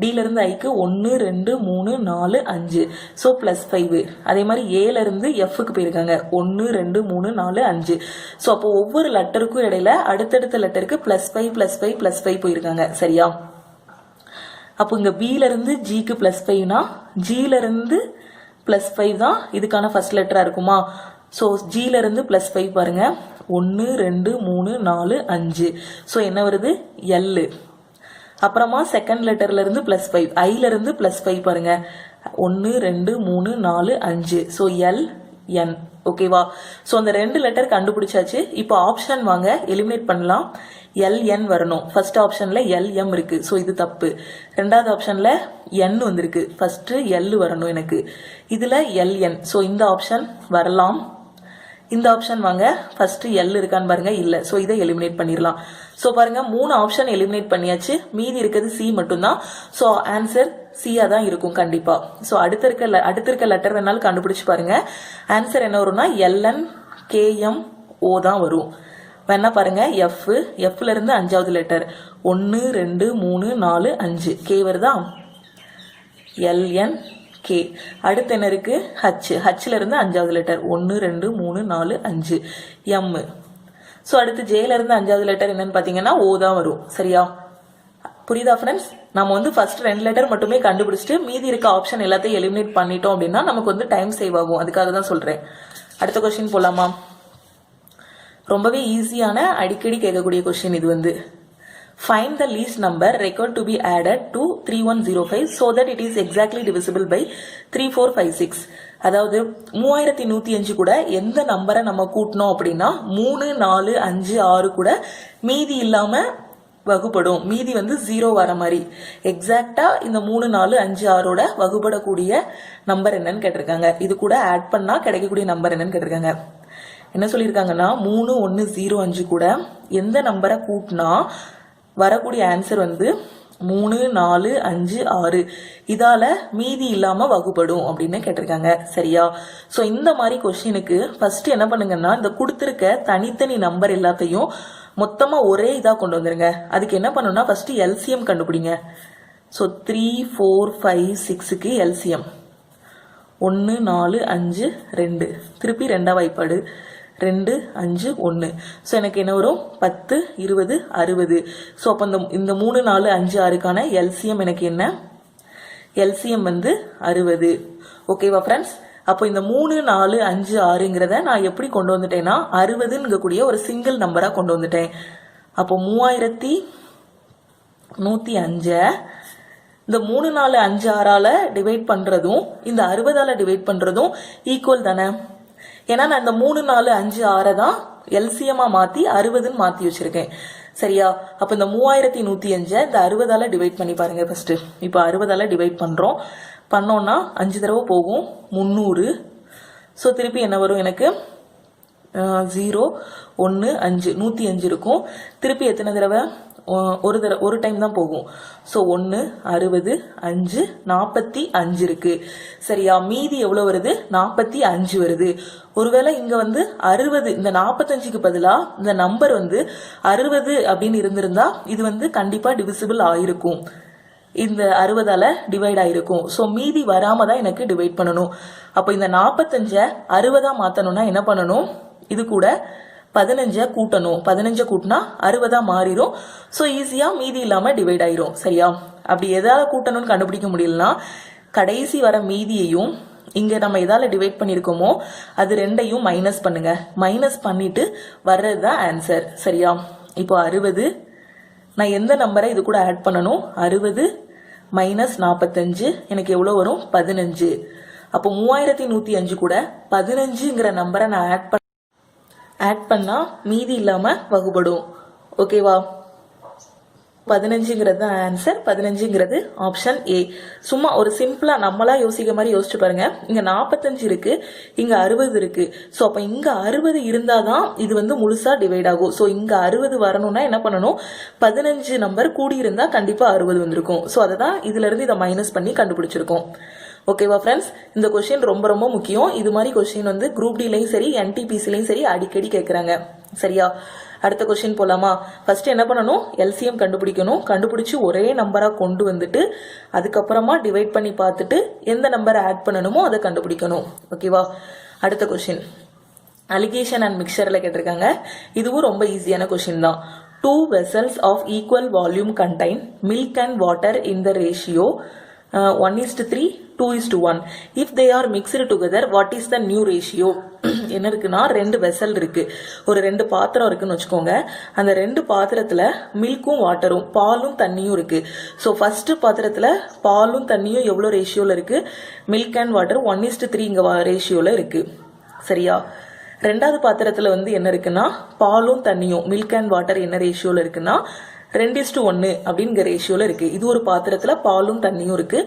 டில இருந்து ஐக்கு 1 2 3 4 5. ஸோ +5. அதே மாதிரி ஏல இருந்து எஃப்க்கு போயிருக்காங்க 1 2 3 4 5. ஸோ அப்போ ஒவ்வொரு லெட்டருக்கும் இடையில அடுத்தடுத்த லெட்டருக்கு +5 +5 +5 போயிருக்காங்க. சரியா? அப்போ இங்க பில இருந்து ஜிக்கு +5னா ஜில இருந்து +5 தான் இதுக்கான ஃபர்ஸ்ட் லெட்டரா இருக்குமா? ஸோ ஜில இருந்து +5 பாருங்க 1 2 3 4 5. ஸோ என்ன வருது எல். அப்புறமா செகண்ட் லெட்டர்ல இருந்து +5 ஐல இருந்து +5 பாருங்க 1 2 3 4 5. So L N. ஓகேவா? ஸோ அந்த 2 லெட்டர் கண்டுபிடிச்சாச்சு. இப்போ ஆப்ஷன் வாங்க எலிமினேட் பண்ணலாம். LN வரணும். ஃபர்ஸ்ட் ஆப்ஷன்ல LM இருக்கு. ஸோ இது தப்பு. ரெண்டாவது ஆப்ஷன்ல N வந்திருக்கு. ஃபர்ஸ்ட் L வரணும் எனக்கு. இதுல LN. ஸோ இந்த ஆப்ஷன் வரலாம். இந்த ஆப்ஷன் வாங்க ஃபர்ஸ்ட் எல் இருக்கான்னு பாருங்க, இல்ல. சோ இதை எலிமினேட் பண்ணிடலாம். சோ பாருங்க 3 ஆப்ஷன் எலிமினேட் பண்ணியாச்சு. மீதி இருக்கிறது சி மட்டும்தான். சோ ஆன்சர் சியா தான் இருக்கும் கண்டிப்பா. சோ அடுத்த இருக்க லெட்டர் வேணாலும் கண்டுபிடிச்சு பாருங்க. ஆன்சர் என்ன வரும்னா LN KM O தான் வரும். வேணா பாருங்க எஃப்ல இருந்து 5வது லெட்டர் 1 2 3 4 5 கே வருதா? LN K. அடுத்து என்ன இருக்கு ஹச்ல இருந்து 5வது லெட்டர் 1 2 3 4 5 எம். சோ அடுத்து ஜேல இருந்து 5வது லெட்டர் என்னன்னு பாத்தீங்கன்னா ஓ தான் வரும். சரியா? புரியுதா ஃப்ரெண்ட்ஸ்? நம்ம வந்து ஃபர்ஸ்ட் 2 லெட்டர் மட்டுமே கண்டுபிடிச்சிட்டு மீதி இருக்க ஆப்ஷன் எல்லாத்தையும் எலிமினேட் பண்ணிட்டோம் அப்படின்னா நமக்கு வந்து டைம் சேவ் ஆகும். அதுக்காக தான் சொல்றேன். அடுத்த கொஸ்டின் போலாமா? ரொம்பவே ஈஸியான அடிக்கடி கேட்கக்கூடிய கொஸ்டின் இது வந்து. Find the least number required to be added to 3105 so that it is exactly divisible by 3456. அதாவது 3105 கூட எந்த நம்பரை நம்ம கூட்டணும் அப்படின்னா 3 4 5 6 கூட மீதி இல்லாம வகுப்படும். மீதி வந்து 0 வர மாதிரி எக்ஸாக்டா இந்த 3 4 5 6ஓட வகுப்படக்கூடிய நம்பர் என்னன்னு கேட்டிருக்காங்க. இது கூட ஆட் பண்ணா கிடைக்கக்கூடிய நம்பர் என்னன்னு கேட்டிருக்காங்க. என்ன சொல்லியிருக்காங்கன்னா 3 1 0 5 கூட எந்த நம்பரை கூட்டினா வரக்கூடிய ஆன்சர் வந்து 3 4 5 6 இதால மீதி இல்லாம வகுப்படும் அப்படின்னு கேட்டிருக்காங்க. சரியா? சோ இந்த மாதிரி கொஸ்டினுக்கு ஃபர்ஸ்ட் என்ன பண்ணுங்கன்னா இந்த கொடுத்திருக்க தனித்தனி நம்பர் எல்லாத்தையும் மொத்தமா ஒரே இதா கொண்டு வந்துருங்க. அதுக்கு என்ன பண்ணணும்னா ஃபர்ஸ்ட் எல்சிஎம் கண்டுபிடிங்க. சோ 3 4 5 6க்கு எல்சிஎம் 1 4 5 2 திருப்பி 2ஆ வாய்ப்பாடு 2 5 1. ஸோ எனக்கு என்ன வரும் 10 20 60. ஸோ அப்போ இந்த 3 4 5 6க்கான எல்சிஎம் எனக்கு என்ன? எல்சிஎம் வந்து 60. ஓகேவா ஃப்ரெண்ட்ஸ்? அப்போ இந்த 3 4 5 6ங்கிறத நான் எப்படி கொண்டு வந்துட்டேன்னா 60ங்கக்கூடிய ஒரு சிங்கிள் நம்பரா கொண்டு வந்துட்டேன். அப்போ 3105 இந்த 3 4 5 6ஆல டிவைட் பண்றதும் இந்த 60ஆல டிவைட் பண்றதும் ஈக்குவல் தானே? ஏன்னா நான் இந்த 3 4 5 6 தான் எல்சிஎம்மா மாத்தி 60ன்னு மாத்தி வச்சிருக்கேன். சரியா? அப்ப இந்த 3105 இந்த 60ஆல டிவைட் பண்ணி பாருங்க ஃபர்ஸ்ட். இப்போ 60ஆல டிவைட் பண்றோம். பண்ணோம்னா 5 தடவை போகும் 300. ஸோ திருப்பி என்ன வரும் எனக்கு 0 1 5 105 இருக்கும். திருப்பி எத்தனை தடவை? ஒரு டைம் தான் போகும். ஸோ 1 60 5 45 இருக்கு. சரியா? மீதி எவ்வளவு வருது? 45 வருது. ஒருவேளை இங்க 60 இந்த 45க்கு பதிலா இந்த நம்பர் 60 அப்படின்னு இருந்திருந்தா இது கண்டிப்பா டிவிசிபிள் ஆயிருக்கும். இந்த 60ஆல டிவைட் ஆயிருக்கும். ஸோ மீதி வராம தான் எனக்கு டிவைட் பண்ணணும். அப்போ இந்த 45 60ஆ மாத்தணும்னா என்ன பண்ணணும்? இது கூட 15 கூட்டணும். 15 கூட்டினா 60ஆ மாறிடும். ஸோ ஈஸியா மீதி இல்லாம டிவைட் ஆயிரும். சரியா? அப்படி எதால கூட்டணும்னு கண்டுபிடிக்க முடியலன்னா கடைசி வர மீதியையும் இங்க நம்ம எதால டிவைட் பண்ணிருக்கோமோ அது ரெண்டையும் மைனஸ் பண்ணுங்க. மைனஸ் பண்ணிட்டு வர்றதுதான் ஆன்சர். சரியா? இப்போ 60 நான் எந்த நம்பரை இது கூட ஆட் பண்ணணும்? 60 மைனஸ் 45 எனக்கு எவ்வளவு வரும்? 15. அப்போ 3105 கூட 15ங்கிற நம்பரை நான் ஆட் பண்ணா மீதி இல்லாம வகுபடும். ஓகேவா? 15ங்கிறது ஆன்சர். 15ங்கிறது ஆப்ஷன் ஏ. சும்மா ஒரு சிம்பிளா நம்மளா யோசிக்க மாதிரி யோசிச்சு பாருங்க. இங்க 45 இருக்கு, இங்க 60 இருக்கு. சோ அப்ப இங்க 60 இருந்தாதான் இது முழுசா டிவைட் ஆகும். சோ இங்க 60 வரணும்னா என்ன பண்ணணும்? 15 நம்பர் கூடி இருந்தா கண்டிப்பா 60 வந்திருக்கும். சோ அததான் இதுல இருந்து இதை மைனஸ் பண்ணி கண்டுபிடிச்சிருக்கோம். ஓகேவா ஃப்ரெண்ட்ஸ்? இந்த கொஸ்டின் ரொம்ப ரொம்ப முக்கியம். இது மாதிரி கொஸ்டின் குரூப் டிலையும் சரி என்டிபிசிலையும் சரி அடிக்கடி கேட்கறாங்க. சரியா? அடுத்த கொஸ்டின் போலாமா? ஃபர்ஸ்ட் என்ன பண்ணணும்? எல்சிஎம் கண்டுபிடிக்கணும். கண்டுபிடிச்சு ஒரே நம்பரா கொண்டு வந்துட்டு அதுக்கப்புறமா டிவைட் பண்ணி பார்த்துட்டு எந்த நம்பரை ஆட் பண்ணணுமோ அதை கண்டுபிடிக்கணும். ஓகேவா? அடுத்த கொஸ்டின் அலிகேஷன் அண்ட் மிக்சர்ல கேட்டிருக்காங்க. இதுவும் ரொம்ப ஈஸியான கொஸ்டின் தான். 2 vessels of equal volume contain milk and water in the ratio 1:3, 2:1. If they are mixed together, what is the new ratio? என்ன இருக்குன்னா 2 வெசல் இருக்கு. ஒரு 2 பாத்திரம் இருக்குன்னு வச்சுக்கோங்க. அந்த 2 பாத்திரத்துல மில்க்கும் வாட்டரும் பாலும் தண்ணியும் இருக்கு. ஸோ ஃபர்ஸ்ட் பாத்திரத்துல பாலும் தண்ணியும் எவ்வளோ ரேஷியோல இருக்கு? மில்க் அண்ட் வாட்டர் 1:3 இங்க ரேஷியோல இருக்கு. சரியா? ரெண்டாவது பாத்திரத்துல என்ன இருக்குன்னா பாலும் தண்ணியும் மில்க் அண்ட் வாட்டர் என்ன ரேஷியோல இருக்குன்னா 2:1 அப்படிங்கிற ரேஷியோல இருக்கு. இது ஒரு பாத்திரத்துல பாலும் தண்ணியும் இருக்கு,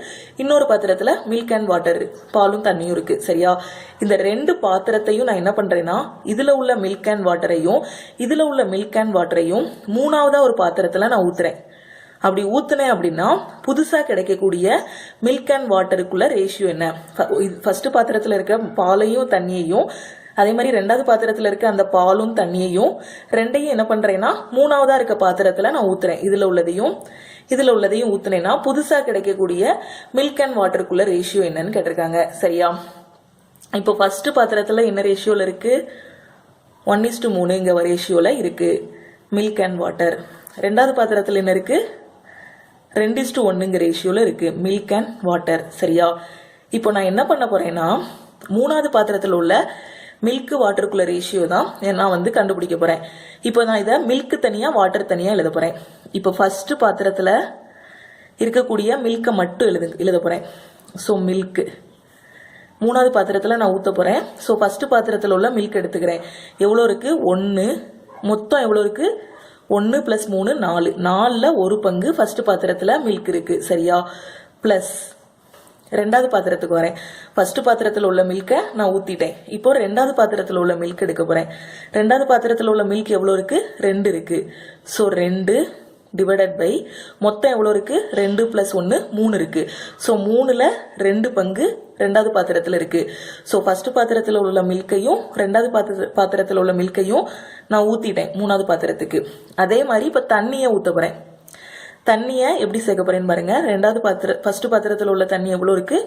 இன்னொரு பாத்திரத்துல மில்க் அண்ட் வாட்டர் பாலும் தண்ணியும் இருக்கு. சரியா? இந்த 2 பாத்திரத்தையும் நான் என்ன பண்றேன்னா இதுல உள்ள மில்க் அண்ட் வாட்டரையும் இதுல உள்ள மில்க் அண்ட் வாட்டரையும் மூணாவதா ஒரு பாத்திரத்துல நான் ஊத்துறேன். அப்படி ஊத்துனேன் அப்படின்னா புதுசா கிடைக்கக்கூடிய மில்க் அண்ட் வாட்டருக்குள்ள ரேஷியோ என்ன? ஃபர்ஸ்ட் பாத்திரத்துல இருக்க பாலையும் தண்ணியையும் அதே மாதிரி ரெண்டாவது பாத்திரத்துல இருக்க அந்த பாலும் தண்ணியையும் ரெண்டையும் என்ன பண்றேன்னா மூணாவதா இருக்க பாத்திரத்துல நான் ஊத்துறேன். இதுல உள்ளதையும் ஊத்துனேன்னா புதுசா கிடைக்கக்கூடிய மில்க் அண்ட் வாட்டருக்குள்ள ரேஷியோ என்னன்னு கேட்டிருக்காங்க. சரியா? இப்போ ஃபர்ஸ்ட் பாத்திரத்துல என்ன ரேஷியோல இருக்கு? 1:3 இங்க ரேஷியோல இருக்கு மில்க் அண்ட் வாட்டர். ரெண்டாவது பாத்திரத்துல என்ன இருக்கு? 2:1 ரேஷியோல இருக்கு மில்க் அண்ட் வாட்டர். சரியா? இப்போ நான் என்ன பண்ண போறேன்னா மூணாவது பாத்திரத்துல உள்ள மில்க் வாட்டருக்குள்ள ரேஷியோ தான் நான் கண்டுபிடிக்க போறேன். இப்போ நான் இதை மில்க் தனியா வாட்டர் தனியா எழுத போறேன். இப்போ ஃபர்ஸ்ட் பாத்திரத்துல இருக்கக்கூடிய மில்கை மட்டும் எழுத போறேன். ஸோ மில்க் மூணாவது பாத்திரத்துல நான் ஊத்த போறேன். ஸோ ஃபர்ஸ்ட் பாத்திரத்துல உள்ள மில்க் எடுத்துக்கிறேன். எவ்வளோ இருக்கு? 1. மொத்தம் எவ்வளோ இருக்கு? 1 + 3 4. 4ல் ஒரு பங்கு ஃபர்ஸ்ட் பாத்திரத்துல மில்க் இருக்கு. சரியா? பிளஸ் ரெண்டாவது பாத்திரத்துக்கு வரேன். ஃபர்ஸ்ட் பாத்திரத்துல உள்ள மில்கை நான் ஊத்திட்டேன். இப்போ ரெண்டாவது பாத்திரத்துல உள்ள மில்க் எடுக்க போறேன். ரெண்டாவது பாத்திரத்துல உள்ள மில்க் எவ்வளவு இருக்கு? 2 இருக்கு. ஸோ 2 டிவைடட் பை மொத்தம் எவ்வளவு இருக்கு? 2 + 1 3 இருக்கு. ஸோ 3ல் 2 பங்கு ரெண்டாவது பாத்திரத்துல இருக்கு. ஸோ ஃபர்ஸ்ட் பாத்திரத்துல உள்ள மில்கையும் ரெண்டாவது பாத்திரத்துல உள்ள மில்கையும் நான் ஊத்திட்டேன் மூணாவது பாத்திரத்துக்கு. அதே மாதிரி இப்ப தண்ணியை ஊத்த போறேன். தண்ணியை எப்படி சேர்க்க போறேன்னு பாருங்க. ஃபர்ஸ்ட் பாத்திரத்தில் உள்ள தண்ணி எவ்வளோ இருக்கு?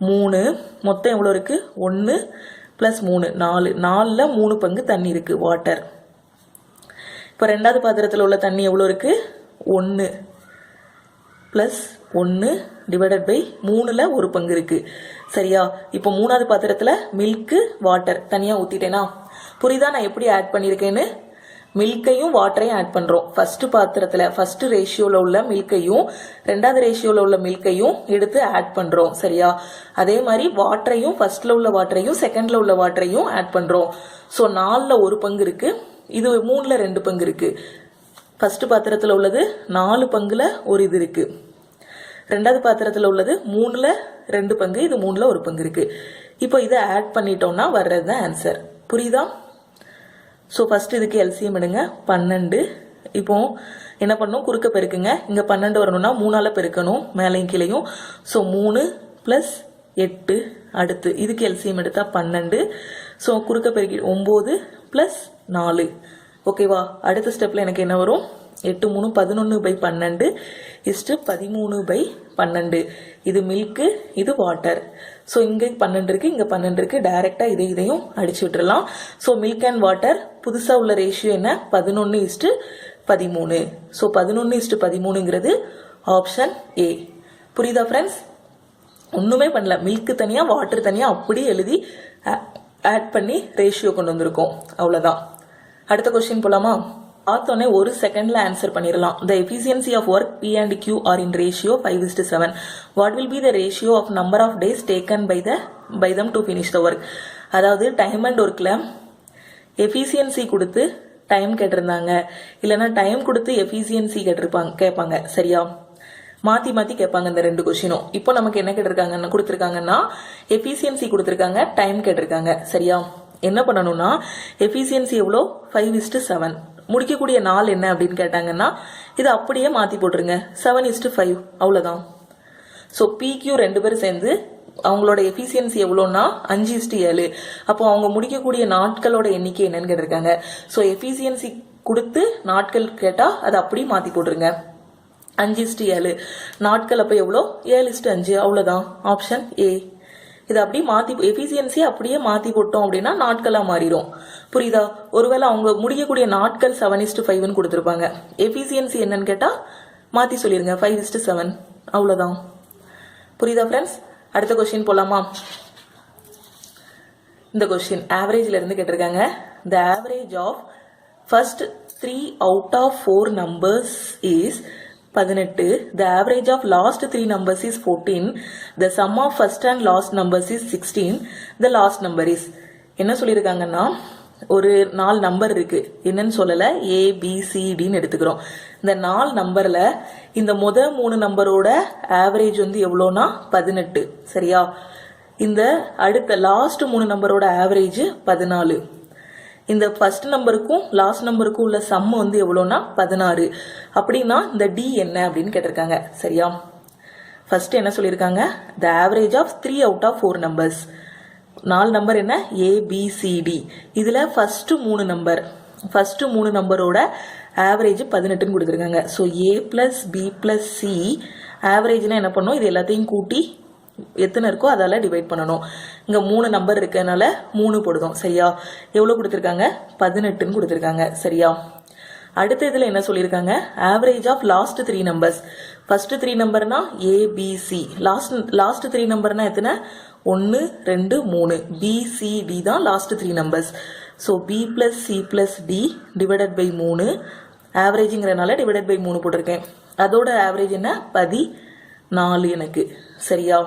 3. மொத்தம் எவ்வளோ இருக்கு? 1 + 3 4. 4ல் 3 பங்கு தண்ணி இருக்கு வாட்டர். இப்போ ரெண்டாவது பாத்திரத்தில் உள்ள தண்ணி எவ்வளோ இருக்கு? 1 + 1 டிவைடட் பை 3ல் ஒரு பங்கு இருக்கு. சரியா? இப்போ மூணாவது பாத்திரத்தில் மில்க் வாட்டர் தனியா ஊத்திட்டேனா? புரியுதா நான் எப்படி ஆட் பண்ணிருக்கேன்னு? மில்கையும் வாட்டரையும் ஆட் பண்றோம். ஃபர்ஸ்ட் பாத்திரத்துல ஃபர்ஸ்ட் ரேஷியோல உள்ள மில்கையும் ரெண்டாவது ரேஷியோல உள்ள மில்கையும் எடுத்து ஆட் பண்றோம். சரியா? அதே மாதிரி வாட்டரையும் ஃபர்ஸ்ட்ல உள்ள வாட்டரையும் செகண்ட்ல உள்ள வாட்டரையும் ஆட் பண்றோம். ஸோ 4ல் ஒரு பங்கு இருக்கு, இது 3ல் 2 பங்கு இருக்கு. ஃபர்ஸ்ட் பாத்திரத்தில் உள்ளது 4 பங்குல ஒரு இது இருக்கு, ரெண்டாவது பாத்திரத்தில் உள்ளது 3ல 2 பங்கு, இது 3ல 1 பங்கு இருக்கு. இப்போ இதை ஆட் பண்ணிட்டோம்னா வர்றது தான் ஆன்சர். புரியுதா? ஸோ ஃபர்ஸ்ட் இதுக்கு எல்சிஎம் எடுங்க 12. இப்போ என்ன பண்ணணும், குறுக்க பெருக்குங்க. இங்க 12 வரணும்னா 3ஆல பெருக்கணும் மேலையும் கீழையும். ஸோ 3 + 8. அடுத்து இதுக்கு எல்சிஎம் எடுத்தா 12. ஸோ குறுக்க பெருக்கி 9 + 4. ஓகேவா? அடுத்த ஸ்டெப்ல எனக்கு என்ன வரும், 8 3 11/12 இஸ்டு 13/12. இது மில்க், இது வாட்டர். ஸோ இங்க 12 இருக்கு, இங்க 12 இருக்கு. டைரக்டா இதையும் அடிச்சு விட்டுறலாம். ஸோ மில்க் அண்ட் வாட்டர் புதுசா உள்ள ரேஷியோ என்ன, 11:13. ஸோ 11:13ங்கிறது ஆப்ஷன் ஏ. புரியுதா ஃப்ரெண்ட்ஸ்? ஒண்ணுமே பண்ணல, மில்க் தனியா வாட்டர் தனியா அப்படியே எழுதி ஆட் பண்ணி ரேஷியோ கொண்டு வந்திருக்கோம். அவ்வளவுதான். அடுத்த கொஸ்டின் போலாமா? பார்த்தோன்னே ஒரு செகண்ட்ல ஆன்சர் பண்ணிடலாம். The efficiency of work P and Q are in ratio 5:7. What will be the ratio of number of days taken by them to finish the work? அதாவது டைம் அண்ட் ஒர்க்ல எஃபிசியன்சி கொடுத்து time கேட்டிருந்தாங்க, இல்லைன்னா time கொடுத்து efficiency கேட்பாங்க. சரியா? மாத்தி மாத்தி கேட்பாங்க இந்த 2 கொஸ்டினும். இப்போ நமக்கு என்ன கேட்டிருக்காங்கன்னு கொடுத்திருக்காங்கன்னா எஃபிசியன்சி கொடுத்திருக்காங்க, டைம் கேட்டிருக்காங்க. சரியா? என்ன பண்ணணும்னா எஃபிசியன்சி எவ்வளோ, 5:7. முடிக்கக்கூடிய நாள் என்ன அப்படின்னு கேட்டாங்கன்னா இதை அப்படியே மாத்தி போட்டுருங்க, 7:5. அவ்வளவுதான். ஸோ PQ 2 பேரும் சேர்ந்து அவங்களோட எஃபிசியன்சி எவ்வளோன்னா 5:7. அப்போ அவங்க முடிக்கக்கூடிய நாட்களோட எண்ணிக்கை என்னன்னு கேட்டிருக்காங்க. ஸோ எஃபிசியன்சி கொடுத்து நாட்கள் கேட்டா அதை அப்படியே மாத்தி போட்டுருங்க, 5:7. நாட்கள் அப்ப எவ்வளோ, 7:5. அவ்வளவுதான். Option A. இதை அப்படியே மாத்தி எஃபிசியன்சி அப்படியே மாத்தி போட்டோம் அப்படின்னா நாட்களா மாறிடும். புரியுதா? ஒருவேளை அவங்க முடிக்கக்கூடிய நாட்கள் 7:5 கொடுத்திருப்பாங்க, எஃபிசியன்சி என்னன்னு கேட்டா மாத்தி சொல்லிருங்க, 5:7. அவ்வளவுதான். புரியுதா ஃப்ரெண்ட்ஸ்? அடுத்த கொஸ்டின் போலாமா? இந்த கொஸ்டின் ஆவரேஜ்ல இருந்து கேட்டிருக்காங்க. The average of first 3 out of 4 numbers is 18. The average of last 3 numbers is 14. The sum of first and last numbers is 16. The last number is. என்ன சொல்லியிருக்காங்கன்னா ஒரு 4 நம்பர் இருக்கு, என்னன்னு சொல்லல, ABCDன்னு எடுத்துக்கிறோம். இந்த 4 நம்பர்ல இந்த முத 3 நம்பரோட ஆவரேஜ் வந்து எவ்வளோனா 18. சரியா? இந்த அடுத்த லாஸ்ட் 3 நம்பரோட ஆவரேஜ் 14. இந்த ஃபர்ஸ்ட் நம்பருக்கும் லாஸ்ட் நம்பருக்கும் உள்ள சம் வந்து எவ்வளோனா 16. அப்படின்னா இந்த டி என்ன அப்படின்னு கேட்டிருக்காங்க. சரியா? ஃபர்ஸ்ட் என்ன சொல்லியிருக்காங்க, the average of 3 out of 4 numbers. 4 number என்ன, ABCD. இதுல ஃபர்ஸ்ட் 3 நம்பரோட ஆவரேஜ் 18 கொடுத்துருக்காங்க. ஸோ A + B + C ஆவரேஜ்னா என்ன பண்ணும், இது எல்லாத்தையும் கூட்டி எத்தனை இருக்கோ அதால டிவைட் பண்ணணும். இங்க 3 நம்பர் இருக்கனால 3 போடுதோம். சரியா? எவ்வளவு கொடுத்திருக்காங்க, 18 கொடுத்திருக்காங்க. சரியா? அடுத்த இதுல என்ன சொல்லியிருக்காங்க, average of last 3 numbers. First 3 நம்பர்னா ABC, லாஸ்ட் 3 நம்பர்னா எத்தனை, 1 2 3. BCD தான் last 3 numbers. So B + C + D divided by 3. ஆவரேஜ்ங்கிறனால டிவைடட் பை 3 போட்டிருக்கேன். அதோட ஆவரேஜ் என்ன, 14 எனக்கு. சரியா?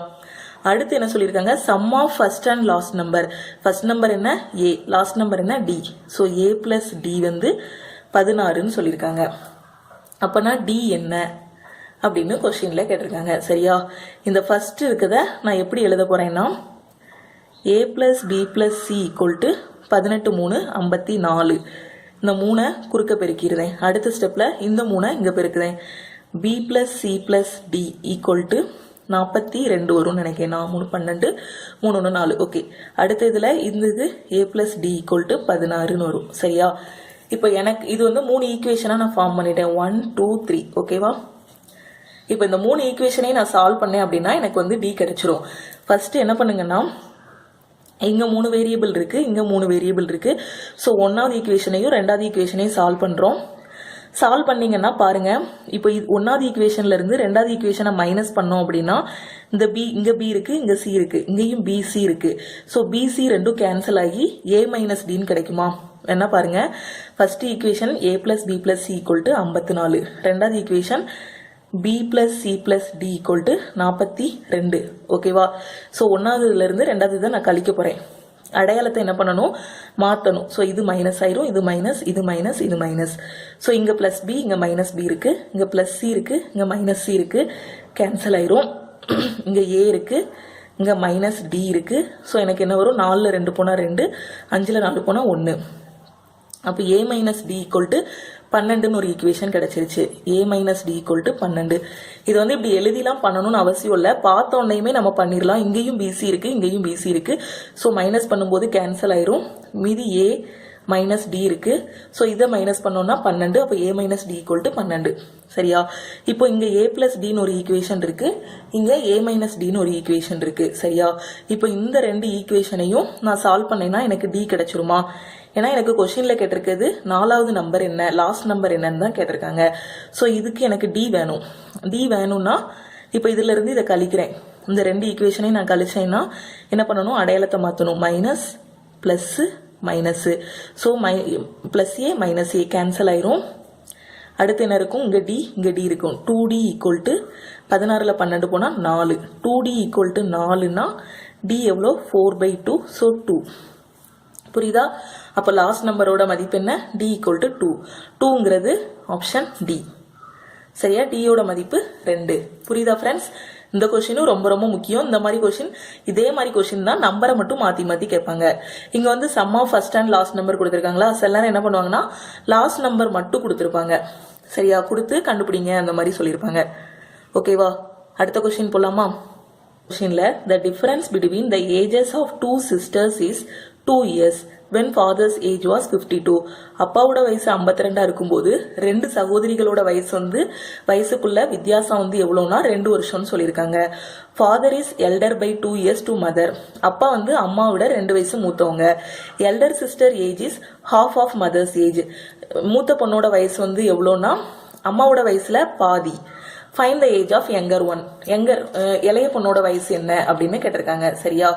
அடுத்து என்ன சொல்லியிருக்காங்க, sum of first and last number. First number என்ன, A, லாஸ்ட் நம்பர் என்ன, D. ஸோ A + D வந்து 16ன்னு சொல்லியிருக்காங்க. அப்பனா D என்ன அப்படின்னு கொஸ்டின்ல கேட்டிருக்காங்க. சரியா? இந்த ஃபர்ஸ்ட் இருக்கத நான் எப்படி எழுத போறேன்னா A + B + C = 18 3 54. இந்த 3 குறுக்க பெருக்கிறேன். அடுத்த ஸ்டெப்ல இந்த 3 இங்க பெருக்குறேன். B + C + D = 42 வரும்னு நினைக்கிறேன். 3 12 3 1 4. ஓகே. அடுத்த இதுல இந்த இது A + D = 16ன்னு வரும். சரியா? இப்போ எனக்கு இது வந்து 3 ஈக்குவேஷனா நான் ஃபார்ம் பண்ணிட்டேன், 1 2 3. ஓகேவா? இப்போ இந்த 3 ஈக்குவேஷனையும் நான் சால்வ் பண்ணேன் அப்படின்னா எனக்கு வந்து D கிடைச்சிரும். ஃபர்ஸ்ட் என்ன பண்ணுங்கன்னா இங்க 3 வேரியபிள் இருக்கு, இங்க 3 வேரியபிள் இருக்கு. ஸோ 1வது ஈக்குவேஷனையும் 2வது ஈக்குவேஷனையும் சால்வ் பண்றோம். சால்வ் பண்ணீங்கன்னா பாருங்க, இப்போ 1வது ஈக்குவேஷன்ல இருந்து 2வது ஈக்குவேஷனை மைனஸ் பண்ணோம் அப்படின்னா இந்த B, இங்க B இருக்கு, இங்க C இருக்கு, இங்கேயும் BC இருக்கு. ஸோ BC ரெண்டும் கேன்சல் ஆகி A - Dன்னு கிடைக்குமா? என்ன பாருங்க, first equation A + B + C = 54. ரெண்டாவது ஈக்குவேஷன் B + C + D = 42. ஓகேவா? ஸோ 1வதுல இருந்து 2வது இதை நான் கழிக்க போறேன். அடையாளத்தை என்ன பண்ணணும், மாற்றணும். ஸோ இது மைனஸ் ஆயிரும், இது மைனஸ், இது மைனஸ், இது மைனஸ். ஸோ இங்கே ப்ளஸ் பி, இங்கே மைனஸ் பி இருக்குது, இங்கே ப்ளஸ் சி இருக்குது, இங்கே மைனஸ் சி இருக்குது, கேன்சல் ஆயிரும். இங்கே ஏ இருக்குது, இங்கே மைனஸ் டி இருக்குது. ஸோ எனக்கு என்ன வரும், 4ல் 2 போனால் 2, 5ல் 4 போனால் 1. அப்போ ஏ மைனஸ் டி ஈக்குவல் டு 12ன்னு ஒரு ஈக்குவேஷன் கிடைச்சிருச்சு. ஏ மைனஸ் டி ஈக்குவல் டு 12. இது வந்து இப்படி எழுதிலாம் பண்ணணும்னு அவசியம் இல்லை, பார்த்த உடனேயுமே நம்ம பண்ணிடலாம். இங்கேயும் பிசி இருக்கு, இங்கேயும் பிசி இருக்கு. ஸோ மைனஸ் பண்ணும்போது கேன்சல் ஆயிரும். மீதி ஏ மைனஸ் டி இருக்கு. ஸோ இதை மைனஸ் பண்ணோம்னா 12. அப்போ ஏ மைனஸ் டி ஈக்குவல் டு 12. சரியா? இப்போ இங்க ஏ பிளஸ் டின்னு ஒரு ஈக்குவேஷன் இருக்கு, இங்க ஏ மைனஸ் டின்னு ஒரு ஈக்குவேஷன் இருக்கு. சரியா? இப்போ இந்த 2 ஈக்குவேஷனையும் நான் சால்வ் பண்ணேன்னா எனக்கு டி கிடைச்சிருமா? ஏன்னா எனக்கு கொஸ்டின்ல கேட்டிருக்கிறது 4வது நம்பர் என்ன, லாஸ்ட் நம்பர் என்னன்னு தான் கேட்டிருக்காங்க. ஸோ இதுக்கு எனக்கு டி வேணும். டி வேணும்னா இப்போ இதுல இருந்து இதை கழிக்கிறேன். இந்த 2 ஈக்குவேஷனையும் நான் கழிச்சேன்னா என்ன பண்ணணும், அடையாளத்தை மாற்றணும். Minus plus minus. So plus A minus A cancel ஆயிரும். அடுத்து என்ன இருக்கும், இங்கே டி இருக்கும். 2d ஈக்குவல் டு 16ல் 12 போனால் 4. 2d ஈக்குவல் டு 4னா டி எவ்வளோ, 4/2. ஸோ 2. புரியுதா? அப்போ லாஸ்ட் நம்பரோட மதிப்பு என்ன, டி ஈக்குவல் டு 2. 2ங்கிறது ஆப்ஷன் டி. சரியா? டியோட மதிப்பு 2. புரியுதா ஃப்ரெண்ட்ஸ்? இந்த கொஸ்டினும் ரொம்ப ரொம்ப முக்கியம். இந்த மாதிரி கொஸ்டின், இதே மாதிரி கொஸ்டின் தான் நம்பரை மட்டும் மாற்றி மாற்றி கேட்பாங்க. இங்கே வந்து sum of first and last number கொடுத்துருக்காங்களா, எல்லாரும் என்ன பண்ணுவாங்கன்னா லாஸ்ட் நம்பர் மட்டும் கொடுத்துருப்பாங்க. சரியா? கொடுத்து கண்டுபிடிங்க அந்த மாதிரி சொல்லியிருப்பாங்க. ஓகேவா? அடுத்த கொஸ்டின் போலாமா? கொஸ்டின்ல the difference between the ages of 2 sisters is 2 years when father's age was 52. அப்பாவோட வயசு 52 இருக்கும்போது 2 சகோதரிகளோட வயசுக்குள்ள வித்தியாசம் வந்து எவ்வளோனா 2 வருஷம்னு சொல்லியிருக்காங்க. Father is elder by 2 years to mother. அப்பா வந்து அம்மாவோட 2 வயசு மூத்தவங்க. Elder sister age is half of mother's age. மூத்த பொண்ணோட வயசு வந்து எவ்வளோனா அம்மாவோட வயசுல பாதி. Find the age of younger one. இளைய பொண்ணோட வயசு என்ன அப்படின்னு கேட்டிருக்காங்க. சரியா?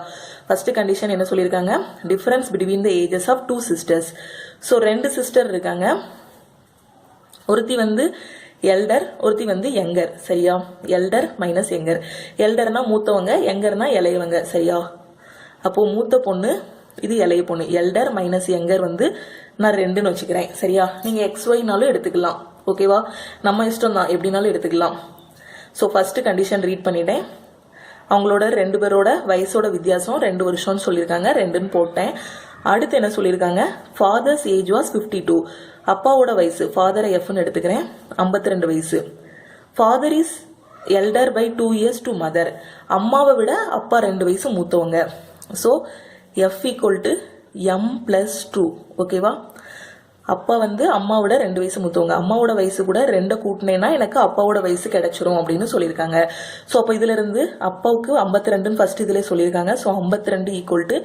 ஃபர்ஸ்ட் கண்டிஷன் என்ன சொல்லியிருக்காங்க, difference between the ages of 2 sisters. So 2 sister இருக்காங்க, ஒருத்தி வந்து எல்டர், ஒருத்தி வந்து யங்கர். சரியா? Elder minus younger. எல்டர்னா மூத்தவங்க, யங்கர்னா இளையவங்க. சரியா? அப்போ மூத்த பொண்ணு, இது இளைய பொண்ணு. எல்டர் மைனஸ் யங்கர் வந்து நான் 2ன்னு வச்சுக்கிறேன். சரியா? நீங்க XYனாலும் எடுத்துக்கலாம். ஓகேவா? நம்ம இஷ்டம் தான், எப்படினாலும் எடுத்துக்கலாம். ஸோ ஃபர்ஸ்ட் கண்டிஷன் ரீட் பண்ணிட்டேன். அவங்களோட 2 பேரோட வயசோட வித்தியாசம் 2 வருஷம்னு சொல்லியிருக்காங்க, 2ன்னு போட்டேன். அடுத்து என்ன சொல்லியிருக்காங்க, ஃபாதர்ஸ் ஏஜ் வாஸ் 52. அப்பாவோட வயசு, ஃபாதரை எஃப்னு எடுத்துக்கிறேன், 52 வயசு. Father is elder by 2 years to mother. அம்மாவை விட அப்பா 2 வயசு மூத்தவங்க. So F equal to m+2. ஓகேவா? அப்பா வந்து அம்மாவோட 2 வயசு மூத்தவங்க. அம்மாவோட வயசு கூட 2 கூட்டினேன்னா எனக்கு அப்பாவோட வயசு கிடைச்சிரும் அப்படின்னு சொல்லியிருக்காங்க. ஸோ அப்போ இதுல இருந்து அப்பாவுக்கு 52ன்னு ஃபர்ஸ்ட் இதுல சொல்லியிருக்காங்க. So 52 equal to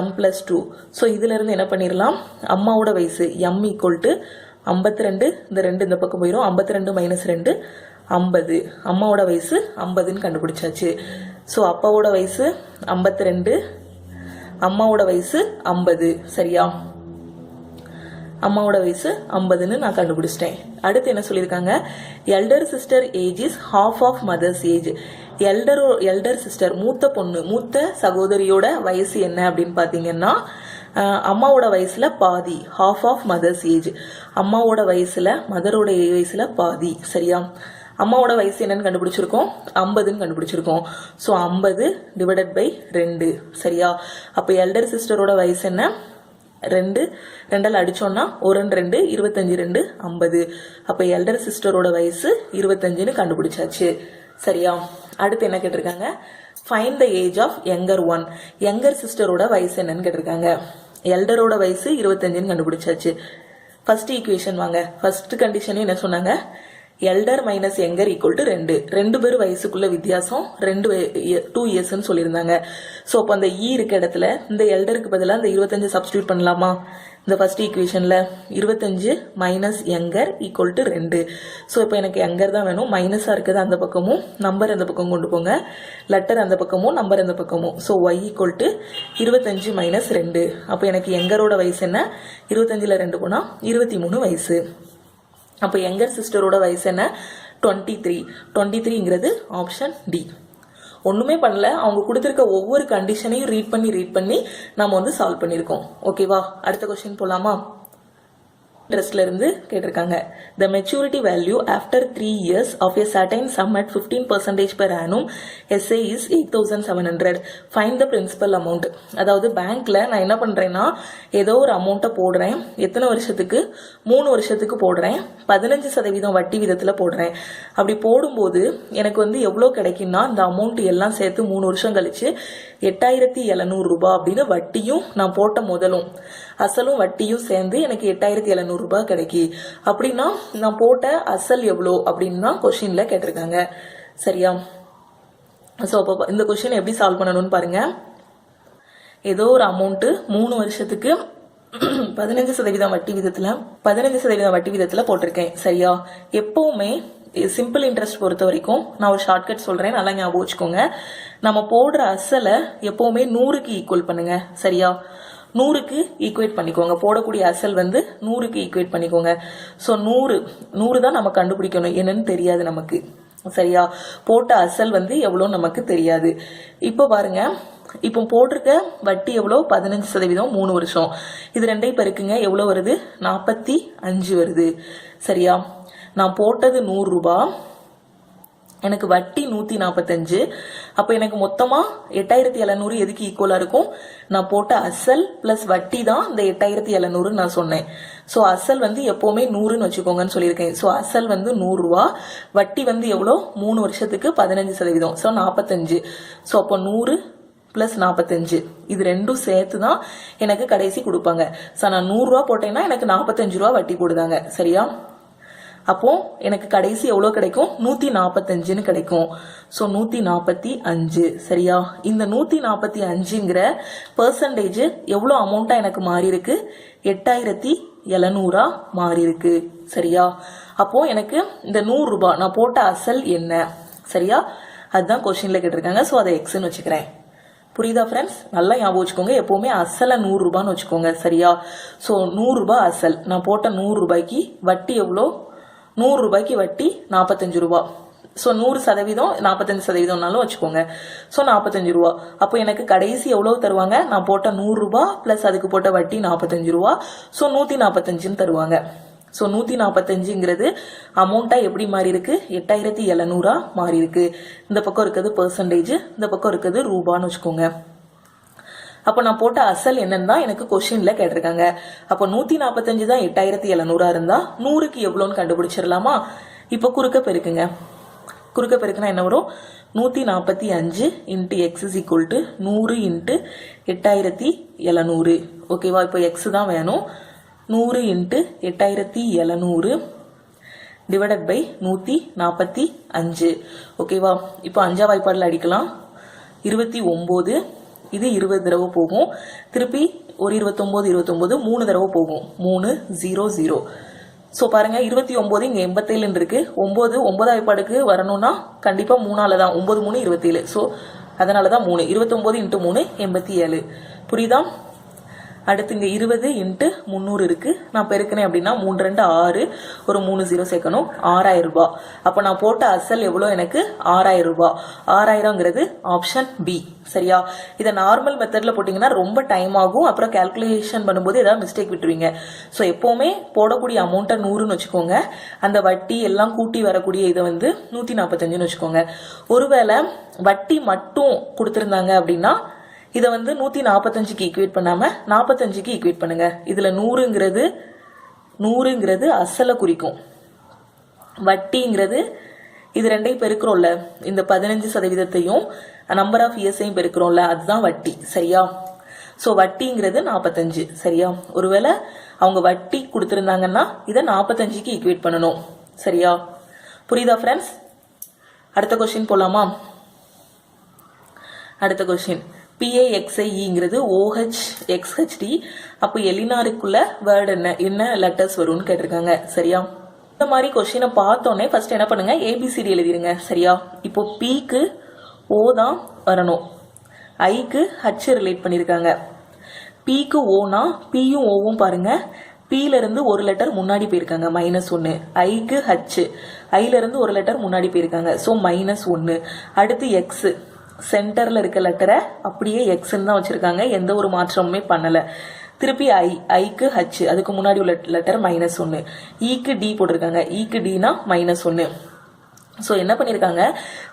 m+2. So இதுல இருந்து என்ன பண்ணிடலாம், அம்மாவோட வயசு m ஈக்குவல் டு 52, இந்த 2 இந்த பக்கம் போயிடும், 52 மைனஸ் 2 50. அம்மாவோட வயசு 50ன்னு கண்டுபிடிச்சாச்சு. ஸோ அப்பாவோட வயசு 52, அம்மாவோட வயசு 50. சரியா? அம்மாவோட வயசு 50ன்னு நான் கண்டுபிடிச்சிட்டேன். அடுத்து என்ன சொல்லியிருக்காங்க, elder sister age is half of mother's age. Elder sister மூத்த பொண்ணு, மூத்த சகோதரியோட வயசு என்ன அப்படின்னு பாத்தீங்கன்னா அம்மாவோட வயசுல பாதி, half ஆஃப் மதர்ஸ் ஏஜ். அம்மாவோட வயசுல, மதரோட வயசுல பாதி. சரியா? அம்மாவோட வயசு என்னன்னு கண்டுபிடிச்சிருக்கோம், 50ன்னு கண்டுபிடிச்சிருக்கோம். So 50 divided by 2. சரியா? அப்போ எல்டர் சிஸ்டரோட வயசு என்ன, 2, 2ஆல் அடிச்சோம்னா 1 2 25, 2 50. அப்ப எல்டர் சிஸ்டரோட வயசு 25ன்னு கண்டுபிடிச்சாச்சு. சரியா? அடுத்து என்ன கேட்டிருக்காங்க, find the age of younger one. Younger சிஸ்டரோட வயசு என்னன்னு கேட்டிருக்காங்க. எல்டரோட வயசு 25ன்னு கண்டுபிடிச்சாச்சு. ஃபர்ஸ்ட் ஈக்குவேஷன் வாங்க. ஃபர்ஸ்ட் கண்டிஷன் என்ன சொன்னாங்க, elder minus younger equal to 2. 2 பேர் வயசுக்குள்ள வித்தியாசம் 2 இயர்ஸ்ன்னு சொல்லியிருந்தாங்க. ஸோ அப்போ அந்த இருக்க இடத்துல இந்த எல்டருக்கு பதிலாக இந்த 25 சப்ஸ்டியூட் பண்ணலாமா? இந்த ஃபர்ஸ்ட் ஈக்குவேஷன்ல 25 மைனஸ் யங்கர் ஈக்குவல் டு 2. ஸோ இப்போ எனக்கு யங்கர் தான் வேணும். மைனஸா இருக்குது அந்த பக்கமும், நம்பர் அந்த பக்கம் கொண்டு போங்க, லெட்டர் அந்த பக்கமும், நம்பர் அந்த பக்கமும். So y equal to 25 minus 2. அப்போ எனக்கு யங்கரோட வயசு என்ன, 25ல் 2 போனா 23 வயசு. அப்போ யங்கர் சிஸ்டரோட வயசு என்ன, 23. 23ங்கிறது ஆப்ஷன் டி. ஒண்ணுமே பண்ணல, அவங்க கொடுத்திருக்க ஒவ்வொரு கண்டிஷனையும் ரீட் பண்ணி நம்ம வந்து சால்வ் பண்ணிருக்கோம். ஓகேவா, அடுத்த கொஸ்டின் போலாமா? இன்ட்ரெஸ்ட்ல இருந்து கேட்டிருக்காங்க. The maturity value after 3 years of a certain sum at 15% per annum SA is 8,700. Find the principal amount. அதாவது பேங்க்ல நான் என்ன பண்றேன்னா ஏதோ ஒரு அமௌண்ட்டை போடுறேன். எத்தனை வருஷத்துக்கு? 3 வருஷத்துக்கு போடுறேன். 15% வட்டி விதத்துல போடுறேன். அப்படி போடும்போது எனக்கு வந்து எவ்வளவு கிடைக்கும்னா இந்த அமௌண்ட் எல்லாம் சேர்த்து 3 வருஷம் கழிச்சு 8,700 ரூபாய் அப்படின்னு வட்டியும் நான் போட்ட முதலும் அசலும் வட்டியும் சேர்ந்து எனக்கு 8,700 ரூபாய் கிடைக்கி. அப்படின்னா நான் போட்ட அசல் எவ்வளோ அப்படின்னு தான் கொஸ்டின்ல கேட்டிருக்காங்க. சரியா? ஸோ அப்போ இந்த கொஸ்டின் எப்படி சால்வ் பண்ணணும்னு பாருங்க. ஏதோ ஒரு அமௌண்ட் 3 வருஷத்துக்கு 15% வட்டி விதத்துல போட்டிருக்கேன். சரியா? எப்பவுமே சிம்பிள் இன்ட்ரெஸ்ட் பொறுத்த வரைக்கும் நான் ஒரு ஷார்ட்கட் சொல்றேன், நல்லா ஞாபகம் வச்சுக்கோங்க. நம்ம போடுற அசலை எப்பவுமே 100க்கு ஈக்குவல் பண்ணுங்க. சரியா? 100க்கு ஈக்குவேட் பண்ணிக்கோங்க. போடக்கூடிய அசல் வந்து 100க்கு ஈக்குவேட் பண்ணிக்கோங்க. ஸோ 100 தான் நம்ம கண்டுபிடிக்கணும், என்னன்னு தெரியாது நமக்கு. சரியா? போட்ட அசல் வந்து எவ்வளோ நமக்கு தெரியாது. இப்போ பாருங்க, இப்போ போட்டிருக்க வட்டி எவ்வளோ? 15%, 3 வருஷம். இது ரெண்டையும் பெருக்குங்க, எவ்வளோ வருது? 45 வருது. சரியா? நான் போட்டது 100 ரூபாய், எனக்கு வட்டி 145. அப்ப எனக்கு மொத்தமா 8,700 எதுக்கு ஈக்குவலா இருக்கும்? நான் போட்ட அசல் பிளஸ் வட்டி தான் இந்த 8,700 நான் சொன்னேன். சோ அசல் வந்து எப்பவுமே 100ன்னு வச்சுக்கோங்கன்னு சொல்லியிருக்கேன். சோ அசல் வந்து 100 ரூபா, வட்டி வந்து எவ்வளோ? 3 வருஷத்துக்கு 15%, சோ 45. சோ அப்போ 100 பிளஸ் 45 இது ரெண்டும் சேர்த்து தான் எனக்கு கடைசி கொடுப்பாங்க. சோ நான் 100 ரூபா போட்டேன்னா எனக்கு 45 ரூபா வட்டி போடுதாங்க. சரியா? அப்போ எனக்கு கடைசி எவ்வளவு கிடைக்கும்? 145ன்னு கிடைக்கும். சோ 145. சரியா? இந்த 145ங்கிற பெர்சன்டேஜ் எவ்வளவு அமௌண்டா எனக்கு மாறி இருக்கு? 8,700 மாறி இருக்கு. சரியா? அப்போ எனக்கு இந்த 100 ரூபாய் நான் போட்ட அசல் என்ன? சரியா? அதுதான் கொஸ்டின்ல கேட்டிருக்காங்க. சோ அதை எக்ஸ்ன்னு வச்சுக்கிறேன். புரியுதா ஃப்ரெண்ட்ஸ்? நல்லா ஞாபகம் வச்சுக்கோங்க, எப்பவுமே அசலை 100 ரூபான்னு வச்சுக்கோங்க. சரியா? சோ 100 ரூபாய் அசல், நான் போட்ட 100 ரூபாய்க்கு வட்டி எவ்வளோ? 100 ரூபாய்க்கு வட்டி 45 ரூபாய். சோ 100% 45%னாலும் வச்சுக்கோங்க. சோ 45 ரூபா. அப்போ எனக்கு கடைசி எவ்வளவு தருவாங்க? நான் போட்ட 100 ரூபாய் பிளஸ் அதுக்கு போட்ட வட்டி 45 ரூபா. சோ 145ன்னு தருவாங்க. சோ 145ங்கிறது அமௌண்டா எப்படி மாறி இருக்கு? 8,700 மாறி இருக்கு. இந்த பக்கம் இருக்கிறது பெர்சன்டேஜ், இந்த பக்கம் இருக்கிறது ரூபான்னு வச்சுக்கோங்க. அப்ப நான் போட்ட அசல் என்னன்னு தான் எனக்கு கொஸ்டின்ல கேட்டிருக்காங்க. அப்ப 145 தான் 8,700 இருந்தா 100க்கு எவ்வளோன்னு கண்டுபிடிச்சிடலாமா? இப்ப குறுக்க பெருக்குங்க. குறுக்க பெருக்குனா என்ன வரும்? 145 into X is equal to 100 into 8,700. ஓகேவா? இப்போ எக்ஸ் தான் வேணும். 100 இன்ட்டு 8,700 டிவைடட் பை 145. ஓகேவா? இப்போ 5ஆம் வாய்ப்பாடுல அடிக்கலாம். 29, இது 20 தடவை போகும். திருப்பி ஒரு 29 3 தடவை போகும். 3 0 0. சோ பாருங்க, 29 இங்க 87 இருக்கு. 9ஆம் வாய்ப்பாடுக்கு வரணும்னா கண்டிப்பா 3ஆல தான். 9 3 27. சோ அதனாலதான் 3. 29 இன்ட்டு 3 87. புரியுதா? அடுத்து இங்க 20 இன்ட்டு 300 இருக்கு. நான் பெருக்கினேன் அப்படின்னா 3 2 6, ஒரு 3 0 சேர்க்கணும். 6,000 ரூபாய். அப்ப நான் போட்ட அசல் எவ்வளவு? எனக்கு 6,000 ரூபாய். 6,000ங்கிறது ஆப்ஷன் பி. சரியா? இதை நார்மல் மெத்தட்ல போட்டீங்கன்னா ரொம்ப டைம் ஆகும். அப்புறம் கால்குலேஷன் பண்ணும்போது ஏதாவது மிஸ்டேக் விட்டுருவீங்க. ஸோ எப்பவுமே போடக்கூடிய அமௌண்ட்டை 100ன்னு வச்சுக்கோங்க. அந்த வட்டி எல்லாம் கூட்டி வரக்கூடிய இதை வந்து 145ன்னு வச்சுக்கோங்க. ஒருவேளை வட்டி மட்டும் கொடுத்திருந்தாங்க அப்படின்னா இதை வந்து 145க்கு ஈக்குவேட் பண்ணாம 45க்கு ஈக்குவேட் பண்ணுங்க. இதுல 100ங்கிறது அசலை குறிக்கும். வட்டிங்கிறது இது ரெண்டையும் பெருக்கிறோம்ல, இந்த 15%யும் நம்பர் ஆஃப் இயர்ஸையும் பெருக்கிறோம்ல, அதுதான் வட்டி. சரியா? சோ வட்டிங்கிறது 45. சரியா? ஒருவேளை அவங்க வட்டி கொடுத்திருந்தாங்கன்னா இதை 45க்கு ஈக்குவேட் பண்ணணும். சரியா? புரியுதா ஃப்ரெண்ட்ஸ்? அடுத்த கொஸ்டின் போலாமா? அடுத்த கொஸ்டின் PAXIEங்கிறது OHXHD. அப்போ எலினாருக்குள்ள வேர்டு என்ன லெட்டர்ஸ் வரும்னு கேட்டிருக்காங்க. சரியா? இந்த மாதிரி கொஸ்டினை பார்த்தோன்னே ஃபர்ஸ்ட் என்ன பண்ணுங்க? ABCD எழுதிருங்க. சரியா? இப்போ Pக்கு O தான் வரணும். ஐக்கு H ரிலேட் பண்ணிருக்காங்க. Pக்கு Oனா Pயும் Oவும் பாருங்க, Pல இருந்து ஒரு லெட்டர் முன்னாடி போயிருக்காங்க, -1. ஐக்கு H, ஐல இருந்து ஒரு லெட்டர் முன்னாடி போயிருக்காங்க, சோ -1. அடுத்து X, சென்டரில் இருக்க லெட்டரை அப்படியே எக்ஸ்ன்னு தான் வச்சுருக்காங்க, எந்த ஒரு மாற்றமுமே பண்ணலை. திருப்பி ஐக்கு ஹச், அதுக்கு முன்னாடி உள்ள லெட்டர் -1. ஈக்கு டி போட்டிருக்காங்க, ஈக்கு டினா -1. ஸோ என்ன பண்ணியிருக்காங்க,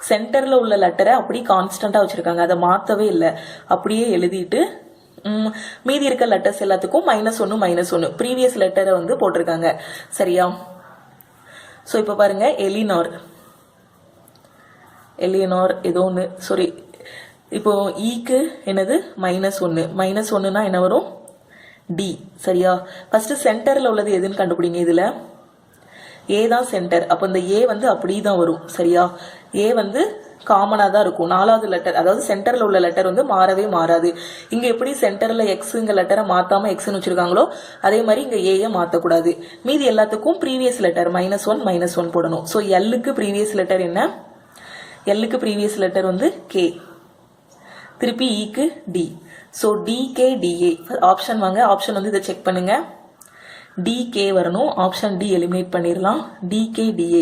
சென்டரில் உள்ள லெட்டரை அப்படி கான்ஸ்டண்ட்டாக வச்சுருக்காங்க, அதை மாற்றவே இல்லை. அப்படியே எழுதிட்டு மீதி இருக்க லெட்டர்ஸ் எல்லாத்துக்கும் -1 -1 ப்ரீவியஸ் லெட்டரை வந்து போட்டிருக்காங்க. சரியா? ஸோ இப்போ பாருங்க, எலியனார் ஏதோ ஒன்று, சாரி, இப்போ ஈக்கு என்னது -1, -1னா என்ன வரும், டி. சரியா? ஃபர்ஸ்ட் சென்டரில் உள்ளது எதுன்னு கண்டுபிடிங்க. இதில் ஏ தான் சென்டர், அப்போ இந்த ஏ வந்து அப்படி தான் வரும். சரியா? ஏ வந்து காமனாக தான் இருக்கும். 4வது லெட்டர், அதாவது சென்டரில் உள்ள லெட்டர் வந்து மாறவே மாறாது. இங்கே எப்படி சென்டரில் எக்ஸுங்க லெட்டரை மாற்றாமல் எக்ஸ்ன்னு வச்சுருக்காங்களோ அதே மாதிரி இங்கே ஏயை மாற்றக்கூடாது. மீதி எல்லாத்துக்கும் ப்ரீவியஸ் லெட்டர் -1 -1 போடணும். ஸோ எல்லுக்கு ப்ரீவியஸ் லெட்டர் என்ன, எல்லுக்கு ப்ரீவியஸ் லெட்டர் வந்து கே, திருப்பி ஈக்கு டி. ஸோ டிகேடிஏ ஆப்ஷன் வாங்க, ஆப்ஷன் வந்து இதை செக் பண்ணுங்க. டிகே வரணும், ஆப்ஷன் டி எலிமினேட் பண்ணிடலாம். டிகேடிஏ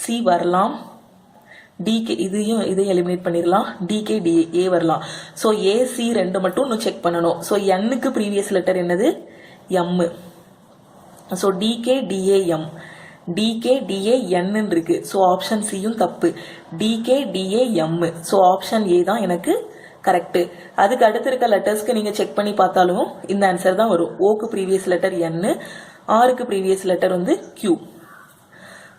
சி வரலாம், டிகே இதையும் எலிமினேட் பண்ணிடலாம். டிகேடிஏ ஏ வரலாம். ஸோ ஏசி 2 மட்டும் இன்னும் செக் பண்ணணும். ஸோ எண்ணுக்கு ப்ரீவியஸ் லெட்டர் என்னது, எம். ஸோ டிகேடிஏஎம், டிகேடிஏஎன்னு இருக்கு. ஸோ ஆப்ஷன் சியும் தப்பு, டிகேடிஏஎம். ஸோ ஆப்ஷன் ஏ தான் எனக்கு கரெக்ட். அதுக்கு அடுத்து இருக்க லெட்டர்ஸ்க்கு நீங்க செக் பண்ணி பார்த்தாலும் இந்த ஆன்சர் தான் வரும். ஓக்கு ப்ரீவியஸ் லெட்டர் என், ஆருக்கு ப்ரீவியஸ் லெட்டர் வந்து கியூ.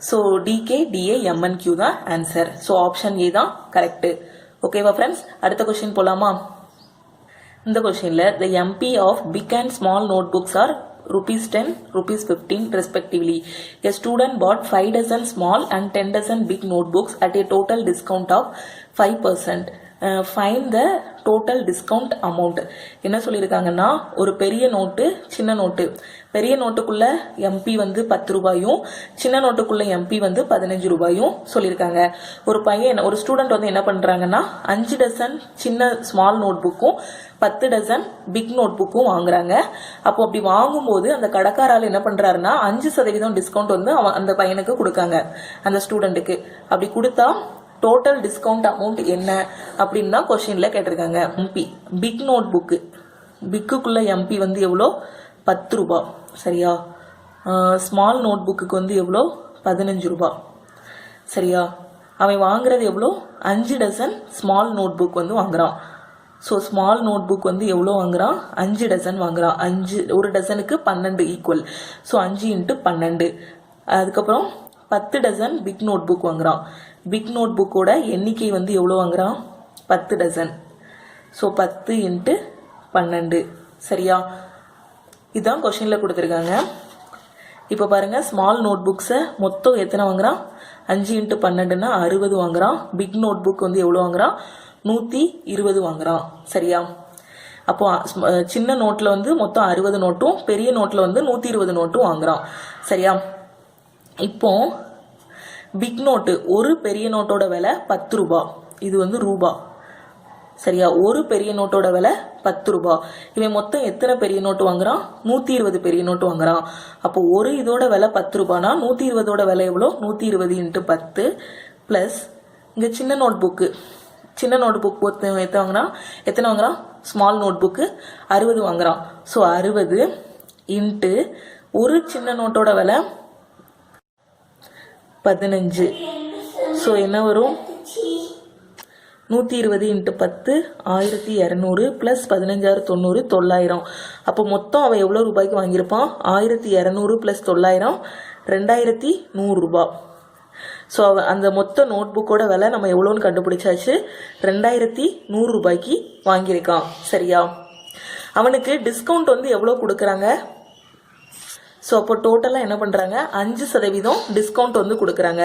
ஸோ டிகேடிஏஎம்என்கியூ தான் ஆன்சர். ஸோ ஆப்ஷன் ஏ தான் கரெக்ட். ஓகேவா ஃப்ரெண்ட்ஸ்? அடுத்த கொஸ்டின் போலாமா? இந்த கொஸ்டின்ல the MP of big and small notebooks are ₹10, ₹15 respectively. A student bought 5 dozen small and 10 dozen big notebooks at a total discount of 5%. Find the total discount amount. என்ன சொல்லியிருக்காங்கன்னா, ஒரு பெரிய note சின்ன note, பெரிய நோட்டுக்குள்ள MP வந்து 10 ரூபாயும் சின்ன நோட்டுக்குள்ள MP வந்து 15 ரூபாயும் சொல்லியிருக்காங்க. ஒரு பையன், ஒரு ஸ்டூடெண்ட் வந்து என்ன பண்றாங்கன்னா 5 டசன் சின்ன ஸ்மால் நோட் புக்கும் 10 டசன் பிக் நோட் புக்கும் வாங்குறாங்க. அப்போ அப்படி வாங்கும்போது அந்த கடைக்காரால் என்ன பண்றாருன்னா 5% டிஸ்கவுண்ட் வந்து அந்த பையனுக்கு கொடுக்காங்க, அந்த ஸ்டூடெண்ட்டுக்கு. அப்படி கொடுத்தா டோட்டல் டிஸ்கவுண்ட் அமௌண்ட் என்ன அப்படின்னு தான் கொஸ்டின்ல கேட்டிருக்காங்க. எம்பி பிக் நோட் புக்கு, பிக்குக்குள்ள எம்பி வந்து எவ்வளோ, 10 ரூபா. சரியா? ஸ்மால் நோட் புக்கு வந்து எவ்வளோ, 15 ரூபா. சரியா? அவன் வாங்குறது எவ்வளோ, 5 டசன் ஸ்மால் நோட் புக் வந்து வாங்குறான். ஸோ ஸ்மால் நோட் புக் வந்து எவ்வளோ வாங்குறான், 5 டசன் வாங்குறான். 5, ஒரு டசனுக்கு 12 ஈக்குவல். ஸோ 5 × 12. அதுக்கப்புறம் 10 டசன் பிக் நோட் புக் வாங்குறான். பிக் நோட் புக்கோட எண்ணிக்கை வந்து எவ்வளோ வாங்குறான், 10 டசன். ஸோ 10 × 12. சரியா? இதுதான் கொஸ்டின்ல கொடுத்துருக்காங்க. இப்போ பாருங்க, ஸ்மால் நோட் புக்ஸை மொத்தம் எத்தனை வாங்குறான், 5 × 12னா 60 வாங்குறான். பிக் நோட் புக் வந்து எவ்வளோ வாங்குறான், 120 வாங்குறான். சரியா? அப்போ சின்ன நோட்டில் வந்து மொத்தம் 60 நோட்டும் பெரிய நோட்டில் வந்து 120 நோட்டும் வாங்குறான். சரியா? இப்போ பிக் நோட்டு, ஒரு பெரிய நோட்டோட விலை 10 ரூபா, இது வந்து ரூபா. சரியா? ஒரு பெரிய நோட்டோட விலை 10 ரூபா. இவன் மொத்தம் எத்தனை பெரிய நோட்டு வாங்குறான், 120 பெரிய நோட்டு வாங்குறான். அப்போ ஒரு இதோட விலை 10 ரூபானா 120ஓட விலை எவ்வளோ, 120 × 10 பிளஸ் இங்க சின்ன நோட் புக்கு, சின்ன நோட் புக் எத்தனை வாங்குறான், ஸ்மால் நோட் புக்கு 60 வாங்குறான். ஸோ 60 × ஒரு சின்ன நோட்டோட விலை 15. ஸோ என்ன வரும், 120 × 10 1200 ப்ளஸ் 15 90 900. அப்போ மொத்தம் அவன் எவ்வளோ ரூபாய்க்கு வாங்கியிருப்பான், 1200 ப்ளஸ் 900 2100 ரூபா. ஸோ அந்த மொத்த நோட் புக்கோட விலை நம்ம எவ்வளோன்னு கண்டுபிடிச்சாச்சு, 2100 ரூபாய்க்கு வாங்கியிருக்கான். சரியா? அவனுக்கு டிஸ்கவுண்ட் வந்து எவ்வளோ கொடுக்குறாங்க, ஸோ அப்போ டோட்டலாக என்ன பண்ணுறாங்க, 5% டிஸ்கவுண்ட் வந்து கொடுக்குறாங்க.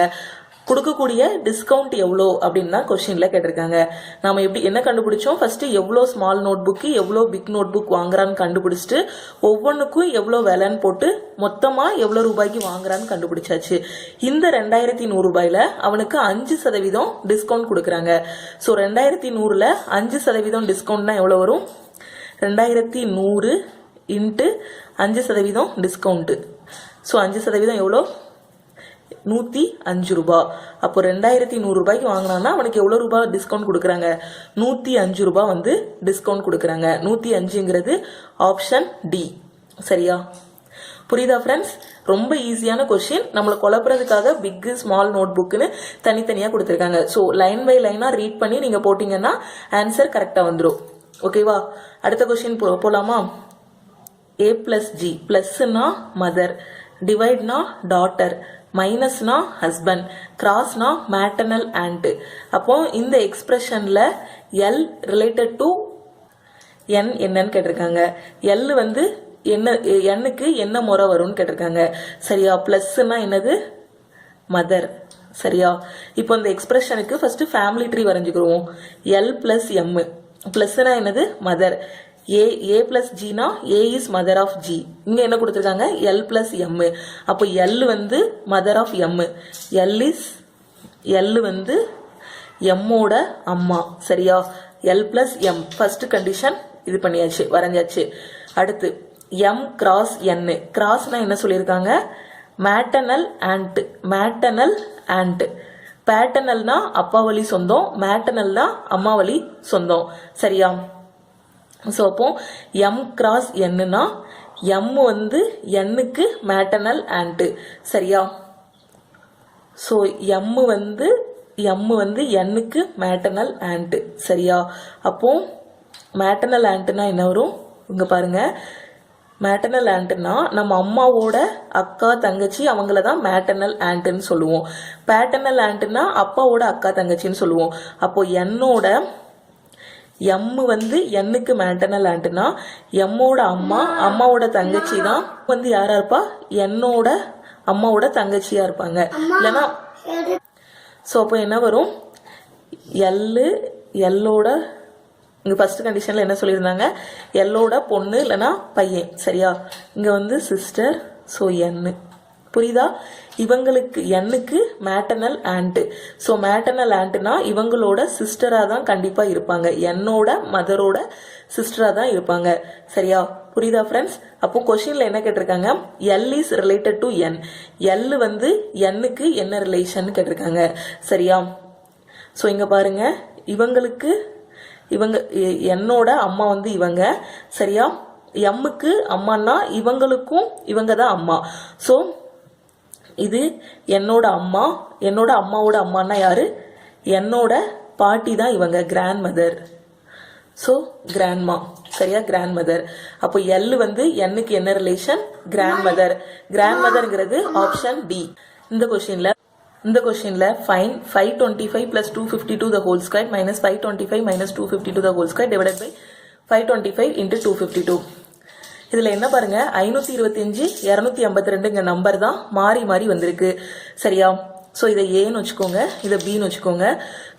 கொடுக்கக்கூடிய டிஸ்கவுண்ட் எவ்வளோ அப்படின்னு தான் கொஸ்டின்ல கேட்டிருக்காங்க. நம்ம எப்படி என்ன கண்டுபிடிச்சோம், ஃபர்ஸ்ட் எவ்வளோ ஸ்மால் நோட் புக்கு எவ்வளோ பிக் நோட் புக் வாங்குறான்னு கண்டுபிடிச்சிட்டு ஒவ்வொன்றுக்கும் எவ்வளோ விலைன்னு போட்டு மொத்தமாக எவ்வளோ ரூபாய்க்கு வாங்குறான்னு கண்டுபிடிச்சாச்சு. இந்த 2100 ரூபாயில அவனுக்கு 5% டிஸ்கவுண்ட் கொடுக்குறாங்க. ஸோ 2100ல் 5% டிஸ்கவுண்ட்னா எவ்வளோ வரும், 2100 × 5% டிஸ்கவுண்ட்டு. ஸோ 5% எவ்வளோ, 105 ரூபாய். அப்போ 2100 ரூபாய்க்கு வாங்கினான்னா அவனுக்கு எவ்வளவு ரூபாய் டிஸ்கவுண்ட் கொடுக்குறாங்க? 105 ரூபாய் வந்து டிஸ்கவுண்ட் கொடுக்குறாங்க. 105ங்கிறது ஆப்ஷன் டி. சரியா? புரியுதா ஃப்ரெண்ட்ஸ்? ரொம்ப ஈஸியான கொஸ்டின். நம்மளை குழப்பறதுக்காக பிக் ஸ்மால் நோட் புக்னு தனித்தனியா கொடுத்துருக்காங்க. ஸோ லைன் பை லைனா ரீட் பண்ணி நீங்க போட்டீங்கன்னா ஆன்சர் கரெக்டா வந்துடும். ஓகேவா? அடுத்த கொஸ்டின் போலாமா? a plus g, பிளஸ்னா மதர், டிவைட்னா டாட்டர், மைனஸ்னா ஹஸ்பண்ட், கிராஸ்னா மேட்டர்னல் ஆண்ட். அப்போ இந்த எக்ஸ்பிரஷன்ல L ரிலேட்டட் டு N என்னன்னு கேட்டிருக்காங்க. L வந்து என்ன, Nக்கு என்ன முறை வரும்னு கேட்டிருக்காங்க. சரியா? பிளஸ்னா என்னது? மதர். சரியா? இப்போ இந்த எக்ஸ்பிரஷனுக்கு ஃபர்ஸ்ட் ஃபேமிலி ட்ரீ வரைஞ்சுக்கிறோம். L plus M. பிளஸ்னா என்னது? மதர். A பிளஸ் ஜினா A is mother of G. இங்க என்ன கொடுத்துருக்காங்க? L plus M. அப்போ L வந்து மதர் ஆஃப் M. L வந்து M ஓட அம்மா. சரியா? L plus M first condition இது பண்ணியாச்சு, வரைஞ்சாச்சு. அடுத்து M கிராஸ் N. கிராஸ்னா என்ன சொல்லியிருக்காங்க? Maternal aunt. Maternal aunt. பேட்டர்னல்னா அப்பா வழி சொந்தம், மேட்டர்னல்னா அம்மா வழி சொந்தம். சரியா? ஸோ அப்போ M கிராஸ் Nனா M வந்து Nக்கு மேட்டர்னல் ஆண்ட். சரியா? ஸோ M வந்து Nக்கு மேட்டர்னல் ஆண்ட். சரியா? அப்போ மேட்டர்னல் ஆண்ட்னா என்ன வரும்? இங்க பாருங்க, மேட்டர்னல் ஆண்ட்னா நம்ம அம்மாவோட அக்கா தங்கச்சி அவங்கள தான் மேட்டர்னல் ஆண்ட்னு சொல்லுவோம். பேட்டர்னல் ஆண்ட்னா அப்பாவோட அக்கா தங்கச்சின்னு சொல்லுவோம். அப்போ என்னோட M வந்து Nக்கு மேட்டர்னல் ஆண்ட்னா எம்மோட அம்மா அம்மாவோட தங்கச்சி தான் வந்து யாரா இருப்பா? என்னோட அம்மாவோட தங்கச்சியா இருப்பாங்க. இல்லைன்னா ஸோ அப்போ என்ன வரும்? எல்லோட இங்க ஃபர்ஸ்ட் கண்டிஷன்ல என்ன சொல்லியிருந்தாங்க? எல்லோட பொண்ணு இல்லைன்னா பையன். சரியா? இங்க வந்து சிஸ்டர். So N. புரியுதா? இவங்களுக்கு Nக்கு மேட்டர்னல் ஆண்ட். ஸோ மேட்டர்னல் ஆண்ட்னா இவங்களோட சிஸ்டரா தான் கண்டிப்பா இருப்பாங்க. என்னோட மதரோட சிஸ்டரா தான் இருப்பாங்க. சரியா? புரியுதா ஃப்ரெண்ட்ஸ்? அப்போ கொஸ்டின்ல என்ன கேட்டிருக்காங்க? L is related to N. L வந்து Nக்கு என்ன ரிலேஷன் கேட்டிருக்காங்க. சரியா? ஸோ இங்க பாருங்க, இவங்க என்னோட அம்மா வந்து இவங்க. சரியா? எம்முக்கு அம்மானா இவங்களுக்கும் இவங்க தான் அம்மா. ஸோ இது என்னோட அம்மா, என்னோட அம்மாவோட அம்மானா யாரு? என்னோட பாட்டி தான் இவங்க, கிராண்ட் மதர். So grandma. சரியா? Grand mother. அப்போ L வந்து Nக்கு என்ன ரிலேஷன்? Grand mother. கிராண்ட் மதர்ங்கிறது ஆப்ஷன் டி. இந்த கொஸ்டின்ல find 525 plus 252 the whole square minus 525 minus 252 the whole square divided by 525 into 252. இதுல என்ன பாருங்க, 525 252 நம்பர் தான் மாறி மாறி வந்திருக்கு. சரியா? ஸோ இதை ஏன்னு வச்சுக்கோங்க, இதை பின்னு வச்சுக்கோங்க.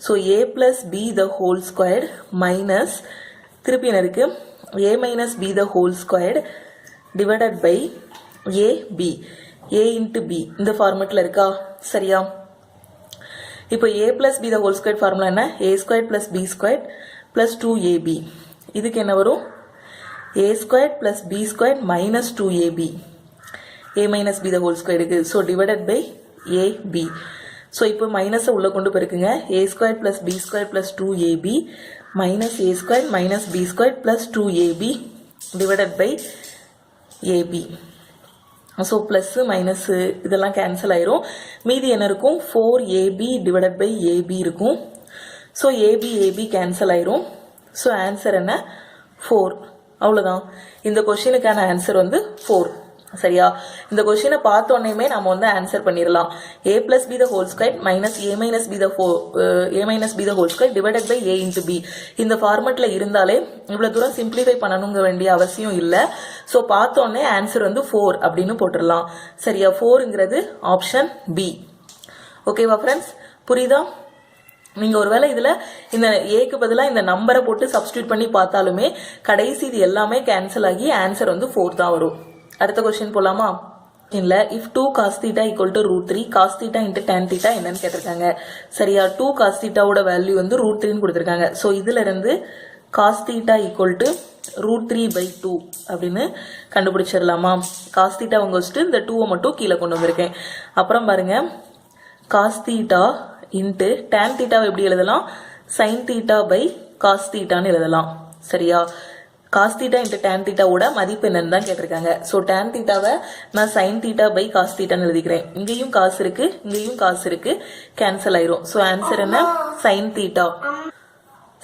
So A plus B the whole squared minus திருப்பி என்ன இருக்கு? A minus B the whole squared divided by AB. A into B இந்த ஃபார்மேட்ல இருக்கா? சரியா? இப்போ A plus B the whole squared formula என்ன? A squared plus B squared plus 2AB. இதுக்கு என்ன வரும்? A squared plus B squared minus 2AB. A minus B the whole squared இருக்கு. So divided by AB. So இப்போ மைனஸை உள்ள கொண்டு பெருக்குங்க. A squared plus B squared plus 2AB minus A squared minus B squared plus 2AB divided by AB. So plus minus இதெல்லாம் cancel ஆயிரும். மீதி என்ன இருக்கும்? 4AB டிவைடட் பை AB இருக்கும். ஸோ AB கேன்சல் ஆயிரும். ஸோ ஆன்சர் என்ன? 4. அவ்வளோதான். இந்த கொஸ்டினுக்கான ஆன்சர் வந்து 4. சரியா? இந்த கொஸ்டினை பார்த்தோன்னே நம்ம வந்து ஆன்சர் பண்ணிடலாம். A plus B the whole square minus A minus B the whole square divided by A into B. இந்த ஃபார்மேட்ல இருந்தாலே இவ்வளவு தூரம் சிம்பிளிஃபை பண்ணணுங்க வேண்டிய அவசியம் இல்லை. ஸோ பார்த்தோன்னே ஆன்சர் வந்து 4 அப்படின்னு போட்டுடலாம். சரியா? 4ங்கிறது ஆப்ஷன் பி. ஓகேவா ஃப்ரெண்ட்ஸ்? புரியுதா? நீங்க ஒருவேளை இதுல இந்த ஏக்கு பதிலா இந்த நம்பரை போட்டு சப்ஸ்டியூட் பண்ணி பார்த்தாலுமே கடைசி இது எல்லாமே கேன்சல் ஆகி ஆன்சர் வந்து 4 தான் வரும். அடுத்த கொஸ்டின் போலாமா? இல்ல if 2 cos theta equal to √3 cos theta into tan theta என்னன்னு கேட்டிருக்காங்க. சரியா? 2 cos theta ஓட வேல்யூ வந்து √3 கொடுத்திருக்காங்க. சோ இதுல இருந்து cos theta equal to √3/2 அப்படின்னு கண்டுபிடிச்சிடலாமா? cos theta உங்க வச்சுட்டு இந்த 2 மட்டும் கீழே கொண்டு வந்திருக்கேன். அப்புறம் பாருங்க cos theta into tan theta எப்படி எழுதலாம்? sin theta by cos theta ன்னு எழுதலாம். சரியா? cos theta into tan theta ஓட மதிப்பு என்னன்னு தான் கேட்டிருக்காங்க. ஸோ tan thetaவை நான் sin theta by cos theta ன்னு எழுதிக்கிறேன். இங்கேயும் காசு இருக்கு, இங்கேயும் காசு இருக்கு, கேன்சல் ஆயிரும். ஸோ ஆன்சர் என்ன? sin theta.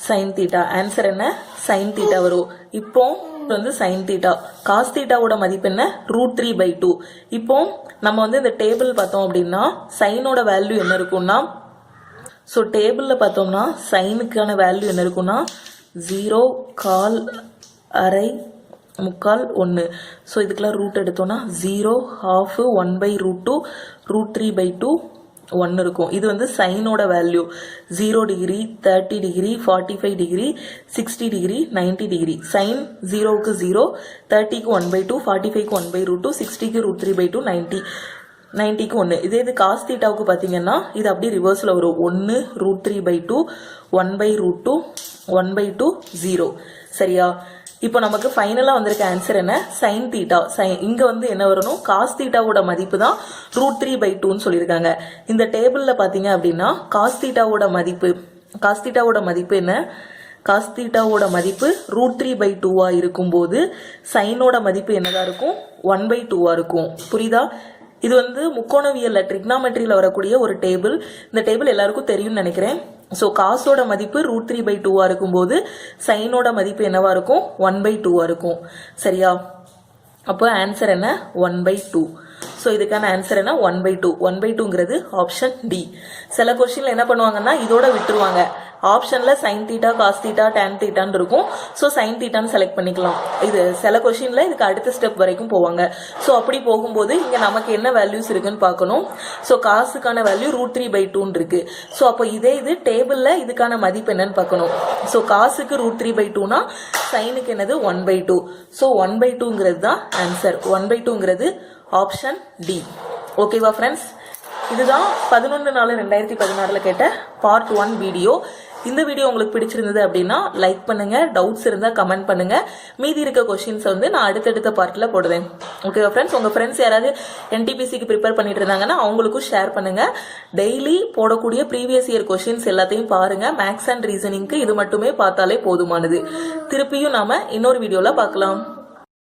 sin theta answer என்ன? sin theta வரும். இப்போ வந்து sin theta. cos theta ஓட மதிப்பு என்ன? √3/2. இப்போ நம்ம வந்து இந்த டேபிள் பார்த்தோம் அப்படின்னா சைனோட வேல்யூ என்ன இருக்கும்னா, ஸோ டேபிளில் பார்த்தோம்னா சைனுக்கான வேல்யூ என்ன இருக்கும்னா 0, 1/4, அரை, 3/4, 1. ஸோ இதுக்கெல்லாம் ரூட் எடுத்தோம்னா 0, 1/2, 1/√2, √3/2, 1 இருக்கும். இது வந்து சைனோட value 0 degree, 30 degree, 45 degree, 60 degree, 90 degree. Sine 0க்கு 0, 30க்கு 1/2, 45க்கு 1/√2, 60க்கு √3/2, 90க்கு 1. இது காஸ் தீட்டாவுக்கு பார்த்தீங்கன்னா இது அப்படியே ரிவர்ஸில் வரும். 1 √3/2, 1/√2, 1/2, 0. சரியா? இப்போ நமக்கு ஃபைனலாக வந்திருக்க ஆன்சர் என்ன? sin theta. இங்கே வந்து என்ன வரணும்? காஸ் தீட்டாவோட மதிப்பு தான் √3/2ன்னு சொல்லியிருக்காங்க. இந்த டேபிளில் பார்த்தீங்க அப்படின்னா காஸ் தீட்டாவோட மதிப்பு என்ன? காஸ் தீட்டாவோட மதிப்பு √3/2 இருக்கும்போது சைனோட மதிப்பு என்னதான் இருக்கும்? 1/2 இருக்கும். புரியுதா? இது வந்து முக்கோணவியல்ல ட்ரிக்னாமெட்ரியில வரக்கூடிய ஒரு டேபிள். இந்த டேபிள் எல்லாருக்கும் தெரியும்னு நினைக்கிறேன். ஸோ காசோட மதிப்பு √3/2 இருக்கும்போது சைனோட மதிப்பு என்னவா இருக்கும்? 1/2 இருக்கும். சரியா? அப்போ ஆன்சர் என்ன? 1/2. ஸோ இதுக்கான ஆன்சர் என்ன? 1/2. 1/2ங்கிறது ஆப்ஷன் டி. சில கொஸ்டின்ல என்ன பண்ணுவாங்கன்னா இதோட விட்டுருவாங்க. ஆப்ஷன்ல sine theta, cos theta, tan தீட்டான்னு இருக்கும். ஸோ சைன் தீட்டான்னு செலக்ட் பண்ணிக்கலாம். இது சில கொஸ்டின்ல இதுக்கு அடுத்த ஸ்டெப் வரைக்கும் போவாங்க. ஸோ அப்படி போகும்போது இங்க நமக்கு என்ன வேல்யூஸ் இருக்குன்னு பார்க்கணும். ஸோ காசுக்கான வேல்யூ √3/2 இருக்கு. ஸோ அப்போ இது டேபிள்ல இதுக்கான மதிப்பு என்னன்னு பார்க்கணும். ஸோ காசுக்கு √3/2னா சைனுக்கு என்னது? 1/2. ஸோ 1/2ங்கிறது தான் ஆன்சர். 1/2ங்கிறது ஆப்ஷன் டி. ஓகேவா ஃப்ரெண்ட்ஸ்? இதுதான் 11/4/2016 கேட்ட பார்ட் 1 வீடியோ. இந்த வீடியோ உங்களுக்கு பிடிச்சிருந்தது அப்படின்னா லைக் பண்ணுங்க, டவுட்ஸ் இருந்தால் கமெண்ட் பண்ணுங்க. மீதி இருக்க கொஸ்டின்ஸ் வந்து நான் அடுத்தடுத்த பார்ட்ல போடுவேன். ஓகேவா ஃப்ரெண்ட்ஸ்? உங்க ஃப்ரெண்ட்ஸ் யாராவது NTPCக்கு ப்ரிப்பேர் பண்ணிட்டு இருந்தாங்கன்னா அவங்களுக்கும் ஷேர் பண்ணுங்க. டெய்லி போடக்கூடிய ப்ரீவியஸ் இயர் கொஸ்டின்ஸ் எல்லாத்தையும் பாருங்க. மேக்ஸ் அண்ட் ரீசனிங்க்கு இது மட்டுமே பார்த்தாலே போதுமானது. திருப்பியும் நாம இன்னொரு வீடியோல பார்க்கலாம்.